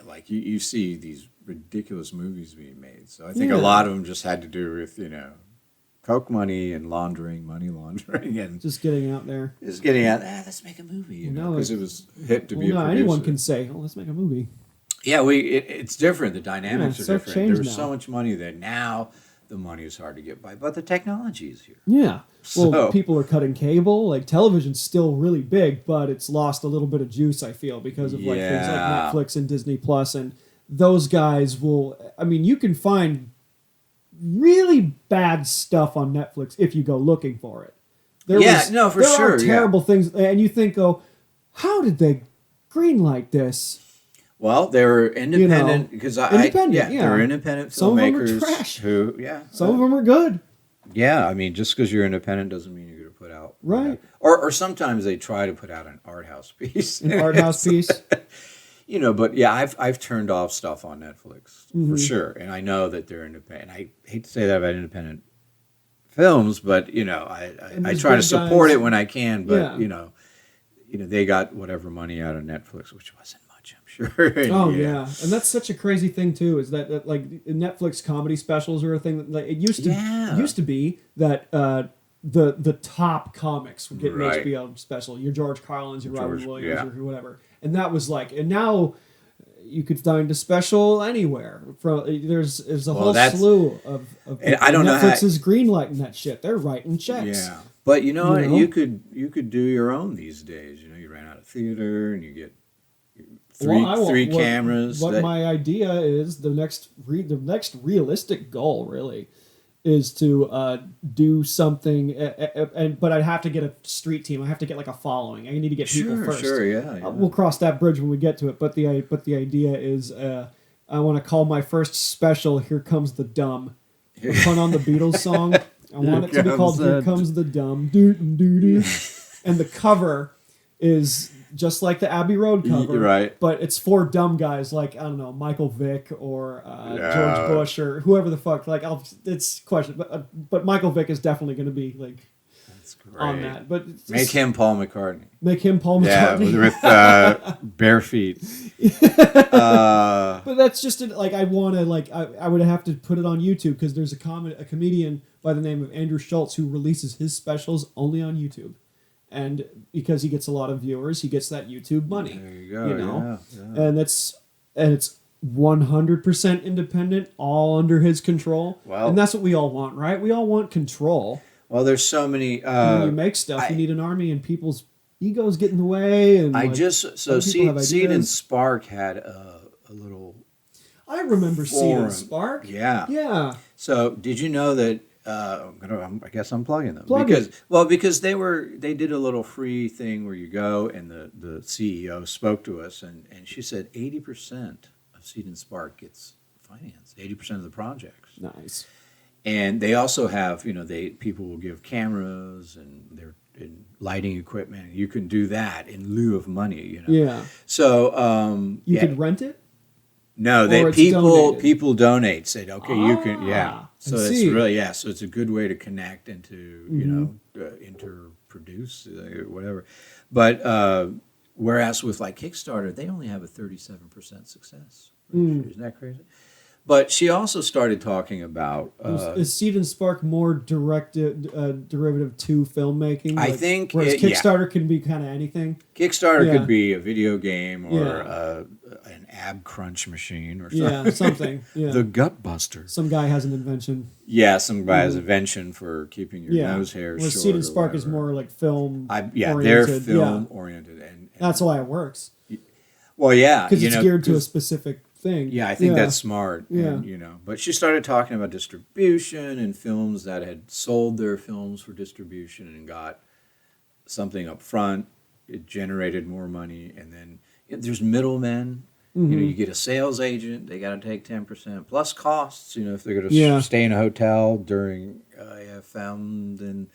like you see these ridiculous movies being made. So I think a lot of them just had to do with Coke money and money laundering, and just getting out there. Just getting out. Let's make a movie, because it was hit to be a producer. Anyone can say, "Oh, let's make a movie." Yeah, it's different. The dynamics are different. There's now. So much money there now. The money is hard to get by, but the technology is here. Yeah. Well, people are cutting cable. Like television's still really big, but it's lost a little bit of juice. I feel because of like things like Netflix and Disney Plus, and those guys will. I mean, you can find really bad stuff on Netflix if you go looking for it. There are terrible things, and you think, how did they greenlight this? Well, they were independent because they're independent filmmakers. Some of them are trash. Some of them are good. Yeah, I mean, just because you're independent doesn't mean you're going to put out right. Or sometimes they try to put out an art house piece. An art house piece. But yeah, I've turned off stuff on Netflix for sure, and I know that they're independent. I hate to say that about independent films, but I try to support it when I can. But Yeah. They got whatever money out of Netflix, which wasn't much, I'm sure. Oh yeah, and that's such a crazy thing too. Is that like Netflix comedy specials are a thing that like it used to be that the top comics would get an Right. HBO special. Your George Carlins, your Robin Williams, yeah. or whatever, and that was like, and now you could find a special anywhere. There's a whole slew of and I don't know Netflix is greenlighting that shit. They're writing checks. Yeah, but you could do your own these days. You rent out a theater and you get three cameras. What my idea is the next realistic goal really is to do something, but I'd have to get a street team. I have to get like a following. I need to get people first. Sure, yeah. We'll cross that bridge when we get to it. But the idea is I want to call my first special "Here Comes the Dumb." Put on the Beatles song. I want it to be called "Here Comes the Dumb." And the cover is just like the Abbey Road cover, right? But it's 4 dumb guys like, I don't know, Michael Vick or George Bush or whoever the fuck. Like, it's question, but Michael Vick is definitely going to be like on that. But make him Paul McCartney. Make him Paul McCartney. Yeah, with bare feet. But that's just like I want to I would have to put it on YouTube because there's a comedian by the name of Andrew Schultz who releases his specials only on YouTube. And because he gets a lot of viewers, he gets that YouTube money. There you go. Yeah. And it's 100% independent, all under his control. Well, and that's what we all want, right? We all want control. Well, there's so many. When you make stuff, you need an army, and people's egos get in the way. And Seed and Spark had a little. I remember Seed and Spark. Yeah. So did you know that? I guess I'm plugging them because they did a little free thing where you go and the CEO spoke to us and she said 80% of Seed and Spark gets financed, 80% of the projects. Nice. And they also have people will give cameras and lighting equipment. You can do that in lieu of money. Yeah. So you could rent it. No, people donate. Said okay, you can So it's really so it's a good way to connect and to interproduce whatever. But whereas with like Kickstarter, they only have a 37% success. Isn't that crazy? But she also started talking about is Seed and Spark more derivative to filmmaking? I think whereas Kickstarter can be kind of anything. Kickstarter could be a video game or an ab crunch machine or something. Yeah, something. Yeah. The Gut Buster. Some guy has an invention. Yeah, some guy has an invention for keeping your nose hairs short. Seed and Spark is more like film. They're film oriented, and that's why it works. Well, yeah, because it's geared to a specific thing. Yeah, I think that's smart. Yeah, and, but she started talking about distribution and films that had sold their films for distribution and got something up front. It generated more money, and then there's middlemen. You get a sales agent; they got to take 10% plus costs. If they're going to stay in a hotel during AFM, then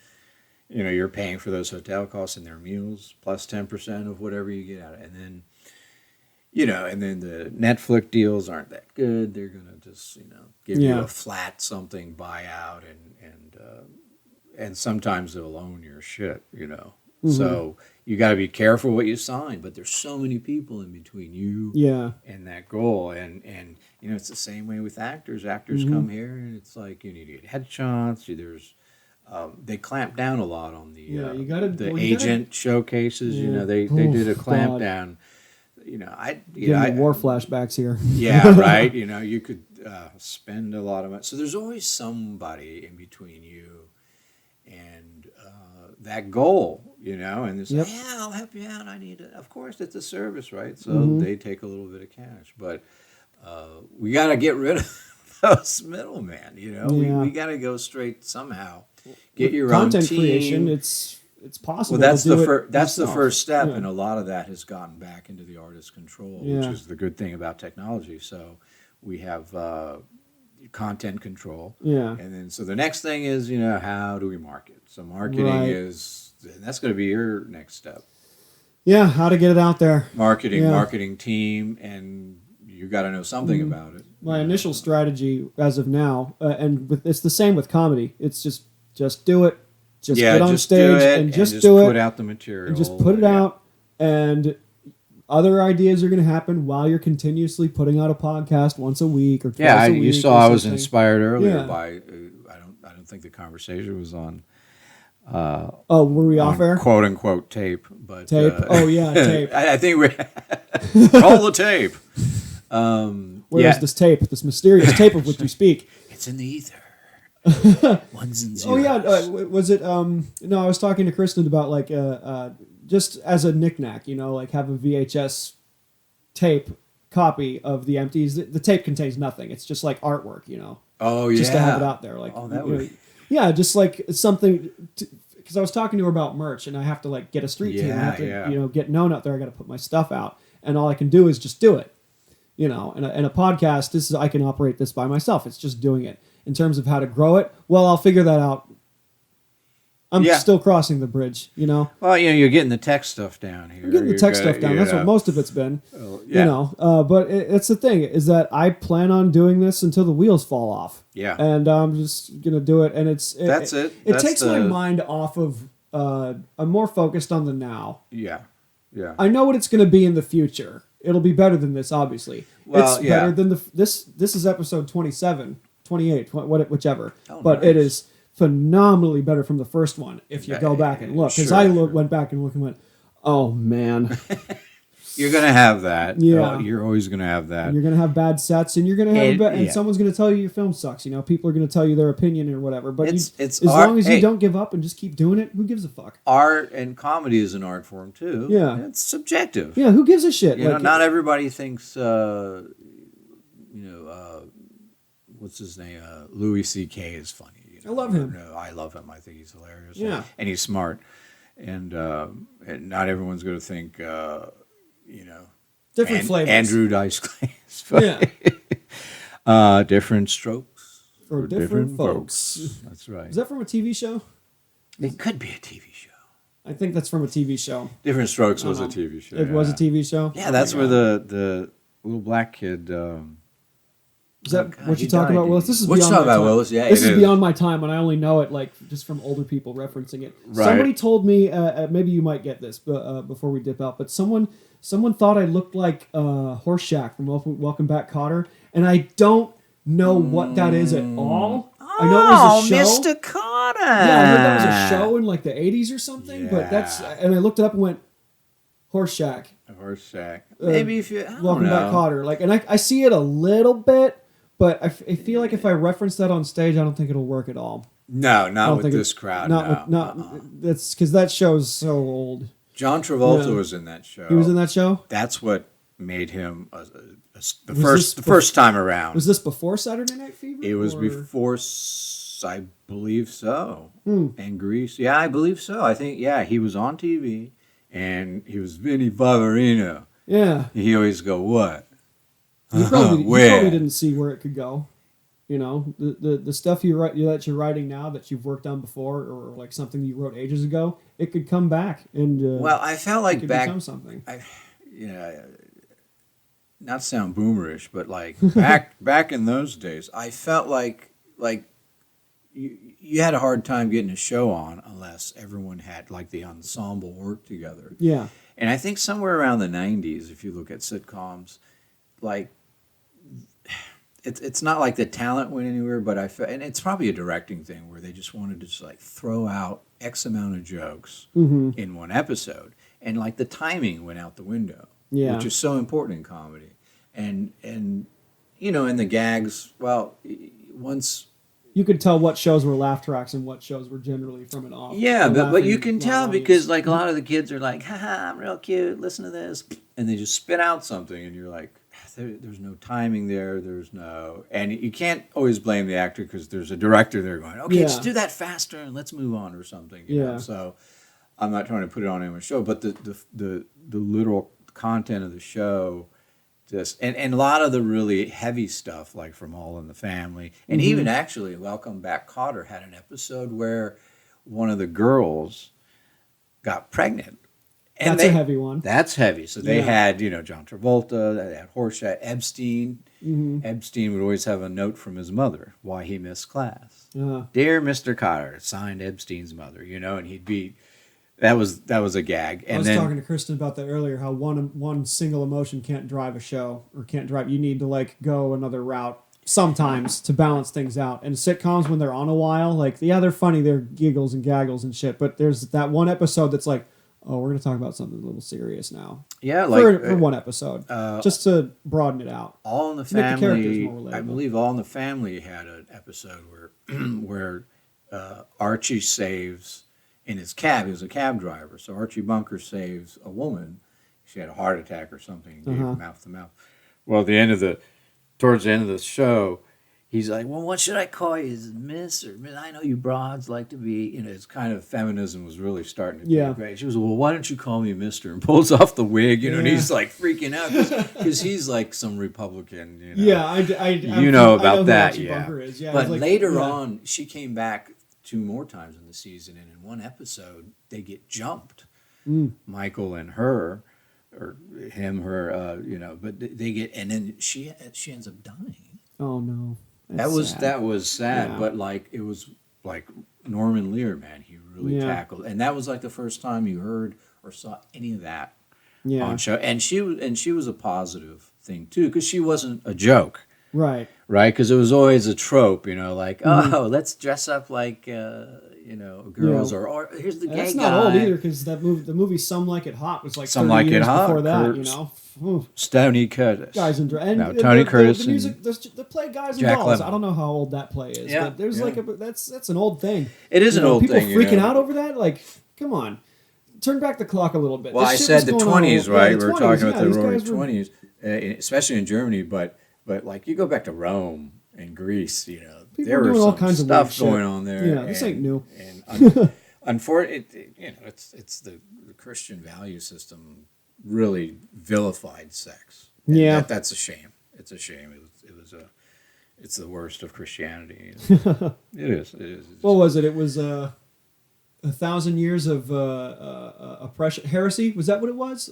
you're paying for those hotel costs and their meals plus 10% of whatever you get out of it, and then. And then the Netflix deals aren't that good. They're gonna just, give you a flat something buyout, and sometimes they'll own your shit. So you got to be careful what you sign. But there's so many people in between you and that goal, and it's the same way with actors. Actors come here, and it's like you need to get headshots. There's they clamp down a lot on the agent showcases. They did a clamp down. War flashbacks here. Yeah, right. You could spend a lot of money. So there's always somebody in between you and that goal, and it's like, I'll help you out. I need it. Of course, it's a service, right? So they take a little bit of cash, but we got to get rid of those middlemen. We got to go straight somehow. Get your content own team. Creation. It's possible. Well, that's the first step, and a lot of that has gotten back into the artist's control, which is the good thing about technology. So we have content control, and then so the next thing is how do we market? So marketing that's going to be your next step. Yeah, how to get it out there. Marketing team, and you got to know something about it. My initial strategy, as of now, it's the same with comedy. It's just Just do it. Just Yeah, get on just do stage it and just and do it. put out the material. And just put it Yeah. out. And other ideas are going to happen while you're continuously putting out a podcast once a week or twice a week. You saw I was inspired earlier Yeah. by. I don't think the conversation was on. Oh, were we off air? "Quote unquote" tape, but Tape. Oh yeah, tape. I think we roll the tape. Where is this tape? This mysterious tape of which you speak. It's in the ether. Ones and zeros. Oh yeah, was it? No, I was talking to Kristen about like just as a knickknack, like have a VHS tape copy of the empties. The tape contains nothing. It's just like artwork, Oh yeah. Just to have it out there, like that would. Yeah, just like something. Because I was talking to her about merch, and I have to like get a street team. I have to, get known out there. I got to put my stuff out, and all I can do is just do it. And a podcast, I can operate this by myself. It's just doing it. In terms of how to grow it, well, I'll figure that out. I'm still crossing the bridge, Well, you're getting the tech stuff down here. I'm getting the tech stuff down. That's what most of it's been. But it's the thing is that I plan on doing this until the wheels fall off. Yeah. And I'm just gonna do it, and that's it. It takes my mind off of. I'm more focused on the now. Yeah. Yeah. I know what it's gonna be in the future. It'll be better than this, obviously. Well, it's better than this. This is episode 27, 28, whichever. Oh, but nice. it is phenomenally better from the first one if you go back and look. Because went back and looked and went, oh man. You're gonna have that. Yeah. You're always gonna have that. And you're gonna have bad sets, and you're gonna have someone's gonna tell you your film sucks. People are gonna tell you their opinion or whatever. But it's as long as you don't give up and just keep doing it, who gives a fuck? Art and comedy is an art form too. Yeah. It's subjective. Yeah, who gives a shit? Not everybody thinks. What's his name? Louis C.K. is funny. I love him. No, I love him. I think he's hilarious. Yeah. And he's smart. And not everyone's going to think, different flavors. Andrew Dice Clay is funny. Yeah. Different strokes for different folks. That's right. Is that from a TV show? It could be a TV show. I think that's from a TV show. Different Strokes was a TV show. It was a TV show? Yeah, that's where the little black kid... is that what you talking about, Willis? This is what you beyond talking my about, time. Willis? Yeah, this is beyond my time, and I only know it just from older people referencing it. Right. Somebody told me, maybe you might get this, before we dip out, but someone thought I looked like Horseshack from Welcome Back, Kotter, and I don't know what that is at all. I know it was a show. Mr. Kotter. Yeah, I heard that was a show in like the 80s or something, but and I looked it up and went, Horseshack. Horseshack. Maybe if you, Welcome Back, Kotter. And I see it a little bit, but I feel like if I reference that on stage, I don't think it'll work at all. No, not with this crowd. That's because that show's so old. John Travolta was in that show. He was in that show? That's what made him the first time around. Was this before Saturday Night Fever? It was before, I believe so. And Grease. Yeah, I believe so. I think, he was on TV, and he was Vinnie Barbarino. Yeah. He always go, what? You probably didn't see where it could go. The stuff you write that you're writing now that you've worked on before, or like something you wrote ages ago, it could come back and I felt like become something. Not sound boomerish, but like back in those days, I felt like you had a hard time getting a show on unless everyone had like the ensemble work together. Yeah. And I think somewhere around the 90s, if you look at sitcoms, like it's not like the talent went anywhere, but and it's probably a directing thing where they just wanted to just like throw out X amount of jokes in one episode, and like the timing went out the window, which is so important in comedy, and and the gags. Well, once you could tell what shows were laugh tracks and what shows were generally from an off. Yeah, but you can tell because like a lot of the kids are like, haha, I'm real cute, listen to this, and they just spit out something, and you're like, there's no timing there, and you can't always blame the actor because there's a director there going, okay, just do that faster and let's move on or something. You know? So I'm not trying to put it on anyone's show, but the literal content of the show. And a lot of the really heavy stuff, like from All in the Family, and even actually Welcome Back, Kotter had an episode where one of the girls got pregnant, And That's a heavy one. That's heavy. So they had, John Travolta, they had Horshaw, Epstein. Mm-hmm. Epstein would always have a note from his mother why he missed class. Uh-huh. Dear Mr. Cotter, signed Epstein's mother, and he'd be, that was a gag. And I was talking to Kristen about that earlier, how one single emotion can't drive a show or can't drive. You need to go another route sometimes to balance things out. And sitcoms, when they're on a while, they're funny, they're giggles and gaggles and shit. But there's that one episode that's like, oh, we're going to talk about something a little serious now. Yeah, for one episode, just to broaden it out. All in the Make the characters more Family, relatable. I believe All in the Family had an episode where Archie saves in his cab. He was a cab driver, so Archie Bunker saves a woman. She had a heart attack or something, gave mouth to mouth. Well, towards the end of the show, he's like, well, what should I call you? Is it Miss or Miss? I know you broads like to be, it's kind of feminism was really starting to take great. She was, well, why don't you call me Mister? And pulls off the wig, and he's freaking out because he's like some Republican, Yeah, I about that, who Bunker is. Yeah, but later on, she came back 2 more times in the season, and in one episode, they get jumped. Michael and her, or him, her, but they get, and then she ends up dying. Oh no. That was sad, but it was Norman Lear, man, he really tackled, and that was the first time you heard or saw any of that on show, and she was a positive thing too, because she wasn't a joke, right? Because it was always a trope, oh, let's dress up like girls, or here's the gay guy. That's not old either, because the movie Some Like It Hot was Some 30 Like years It Hot before that, Oof. Tony Curtis, Guys and Tony Curtis, the music, the play Guys and Jack Dolls. Lemmon. I don't know how old that play is, but there's that's an old thing. It is an old people thing. People freaking out over that, come on, turn back the clock a little bit. Well, I said the 20s, right? We were talking about the roaring 20s, especially in Germany, but you go back to Rome and Greece, there was all kinds of stuff going on there. Yeah, this ain't new. And unfortunately, it's the Christian value system really vilified sex. And that's a shame. It's a shame. It's the worst of Christianity. It is. What was it? It was 1,000 years of oppression, heresy. Was that what it was?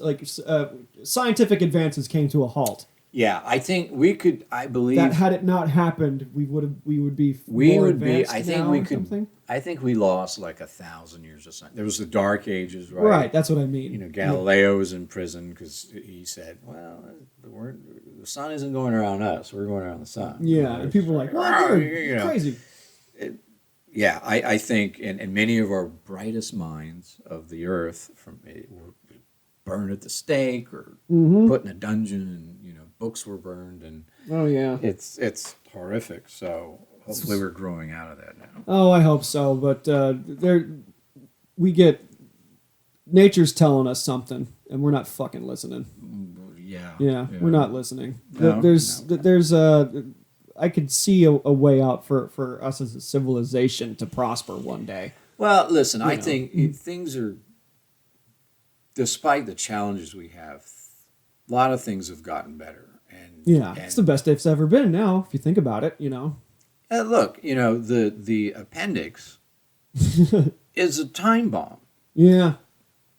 Scientific advances came to a halt. Yeah, I think we could. I believe that had it not happened, we would be. More advanced I think now we or could. Something? I think we lost 1,000 years of science. There was the Dark Ages, right? Right, that's what I mean. Galileo was in prison because he said, "Well, the sun isn't going around us; we're going around the sun." Yeah, and people were like, "Well, you're crazy." I think, and many of our brightest minds of the earth were burned at the stake or put in a dungeon, and books were burned, and it's horrific. So hopefully we're growing out of that now. Oh, I hope so. But we get nature's telling us something, and we're not fucking listening. Yeah, we're not listening. There's I could see a way out for us as a civilization to prosper one day. Well, listen, I think things are, despite the challenges we have, a lot of things have gotten better. And it's the best it's ever been now, if you think about it, Look, the appendix is a time bomb. Yeah.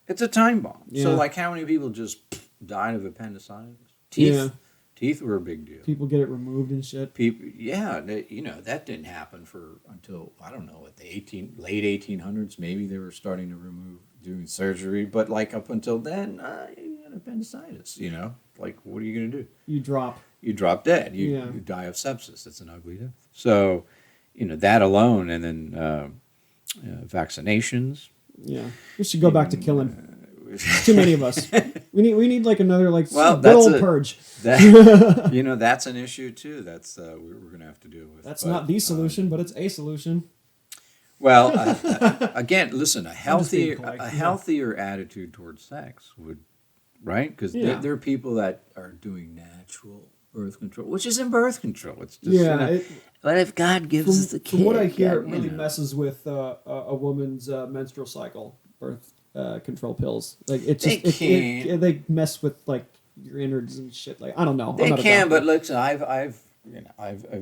It's a time bomb. Yeah. So, how many people just died of appendicitis? Teeth were a big deal. People get it removed and shit. People, that didn't happen until, I don't know, at the late 1800s. Maybe they were starting to doing surgery. But, up until then, you had appendicitis, what are you going to do? You drop dead. You die of sepsis. That's an ugly death. So, that alone, and then vaccinations. Yeah, we should go back to killing. Too many of us. We need another good old purge. That's an issue too. That's we're going to have to deal with. That's not the solution, but it's a solution. Well, again, listen, a healthier attitude towards sex would, right? Because there are people that are doing natural birth control, which isn't birth control. It's just but if God gives us the kid, from what I hear, it really messes with a woman's menstrual cycle. Birth control pills, they mess with your innards and shit. I don't know. They can, but listen, I've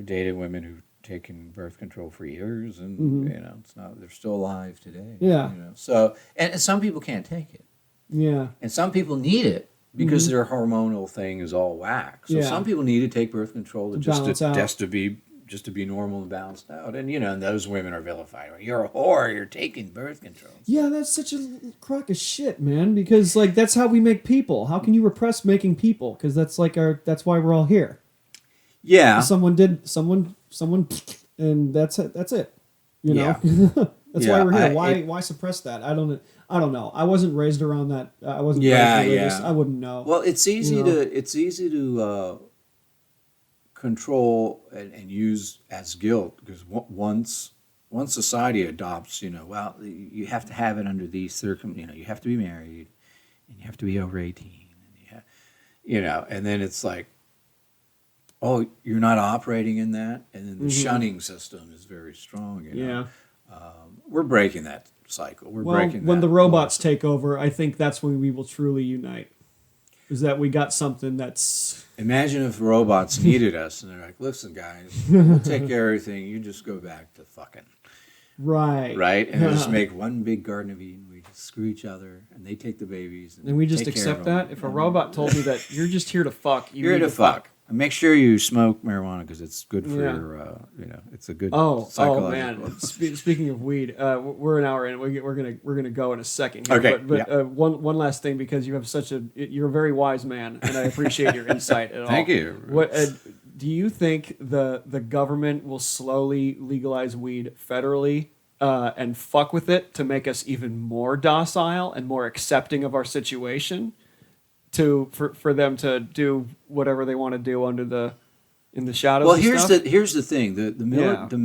dated women who've taken birth control for years, and it's not. They're still alive today. Yeah. So and some people can't take it. Yeah. And some people need it because their hormonal thing is all whack. So some people need to take birth control just to be normal and balanced out. And and those women are vilified. You're a whore. You're taking birth control. Yeah, that's such a crock of shit, man. Because that's how we make people. How can you repress making people? Because that's that's why we're all here. Yeah. Someone, and that's it. That's it. You know. That's why we're here. Why suppress that? I don't know. I wasn't raised around that. I wasn't raised religious. I wouldn't know. Well, it's easy to control and use as guilt because once society adopts, well, you have to have it under these you have to be married and you have to be over 18, and and then it's like, oh, you're not operating in that, and then the shunning system is very strong. We're breaking that cycle. When the robots take over, I think that's when we will truly unite. Is that we got something that's... Imagine if robots needed us, and they're like, listen, guys, we'll take care of everything. You just go back to fucking. Right. Right? And we'll just make one big Garden of Eden. We just screw each other, and they take the babies. And we just accept that? If a robot told me that you're just here to fuck, you're here to fuck. And make sure you smoke marijuana because it's good for it's a good psychological. Oh man! Speaking of weed, we're an hour in. We're gonna go in a second here. Okay. But one last thing, because you have you're a very wise man, and I appreciate your insight at all. Thank you. What do you think the government will slowly legalize weed federally and fuck with it to make us even more docile and more accepting of our situation? For them to do whatever they want to do in the shadows. Well, and here's the thing. The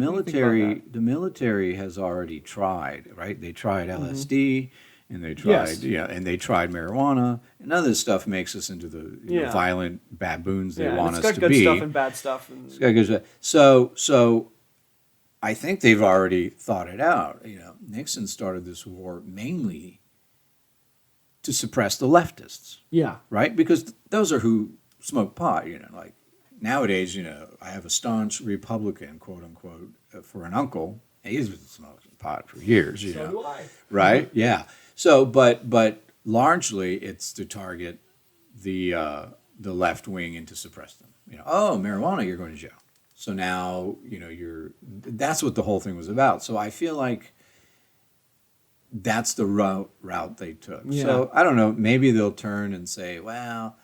military has already tried, right? They tried LSD and they tried and they tried marijuana, and none of this stuff makes us into the violent baboons they want us to be. It's got good stuff and bad stuff. It's got good stuff. So I think they've already thought it out. Nixon started this war mainly to suppress the leftists. Yeah. Right? Because those are who smoke pot, like nowadays, I have a staunch Republican, quote unquote, for an uncle. He's been smoking pot for years, So do I. Right? Yeah. So, but largely it's to target the left wing and to suppress them. Oh, marijuana, you're going to jail. So now, that's what the whole thing was about. So I feel like that's the route they took. Yeah. So I don't know. Maybe they'll turn and say, "Well,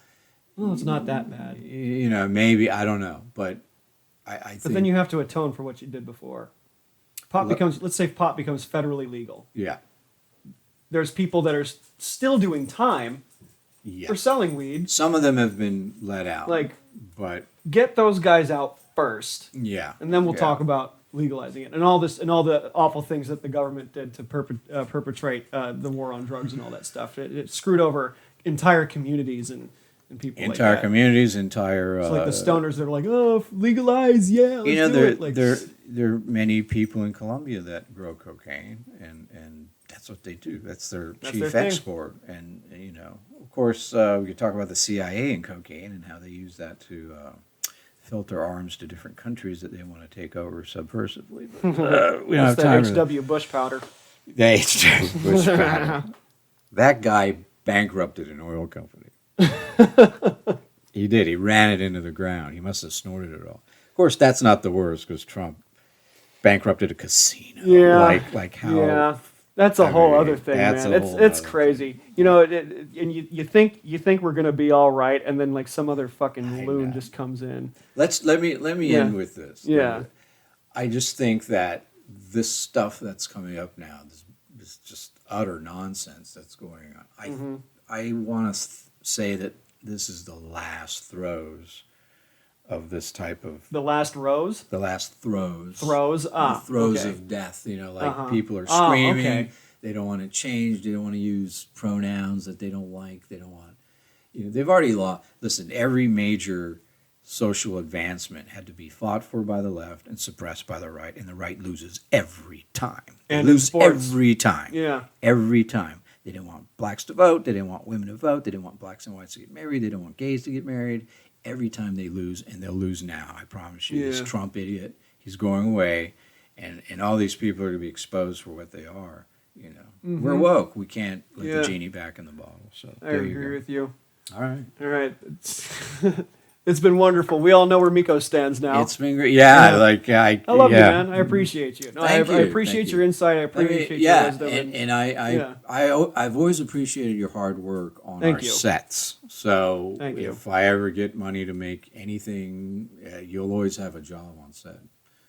it's not that bad." Maybe I don't know, but I think. But then you have to atone for what you did before. Let's say pot becomes federally legal. Yeah. There's people that are still doing time for selling weed. Some of them have been let out. But get those guys out first. Yeah. And then we'll talk about legalizing it and all the awful things that the government did to perpetrate the war on drugs and all that stuff. It screwed over entire communities and people. Entire like that. Communities, entire. It's like the stoners that are like, oh, legalize, yeah. There are many people in Colombia that grow cocaine, and that's what they do. That's their chief export. And of course, we could talk about the CIA and cocaine and how they use that to. Filter arms to different countries that they want to take over subversively. But, we don't have time. H.W. Bush powder. The H.W. Bush powder. That guy bankrupted an oil company. He did. He ran it into the ground. He must have snorted it all. Of course, that's not the worst because Trump bankrupted a casino. Yeah. Like how. Yeah. That's a whole other thing, man. It's crazy. And you think we're gonna be all right, and then like some other fucking loon just comes in. Let me end with this. Yeah. I just think that this stuff that's coming up now, this just utter nonsense that's going on. I want to say that this is the last throes of this type of... The last rose? The last throes. Throes? The throes of death. People are screaming. Okay. They don't want to change. They don't want to use pronouns that they don't like. They don't want... they've already lost... Listen, every major social advancement had to be fought for by the left and suppressed by the right, and the right loses every time. They lose every time. Yeah. Every time. They didn't want blacks to vote. They didn't want women to vote. They didn't want blacks and whites to get married. They didn't want gays to get married. Every time they lose, and they'll lose now, I promise you. This Trump idiot, he's going away, and all these people are to be exposed for what they are. We're woke. We can't let the genie back in the bottle. So I agree with you. All right. It's been wonderful. We all know where Mikos stands now. It's been great. Yeah, I love you, man. I appreciate you. No, I appreciate your insight. I appreciate your wisdom. And I've always appreciated your hard work on our sets. So if I ever get money to make anything, you'll always have a job on set.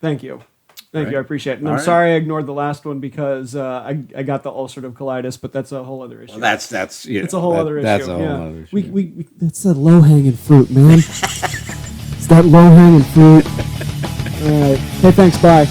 Thank you. Thank you. I appreciate it. And I'm sorry I ignored the last one because I got the ulcerative colitis, but that's a whole other issue. Well, that's it's a whole other issue. That's a whole other issue. We that's that low hanging fruit, man. It's that low hanging fruit. All right. Hey, thanks. Bye.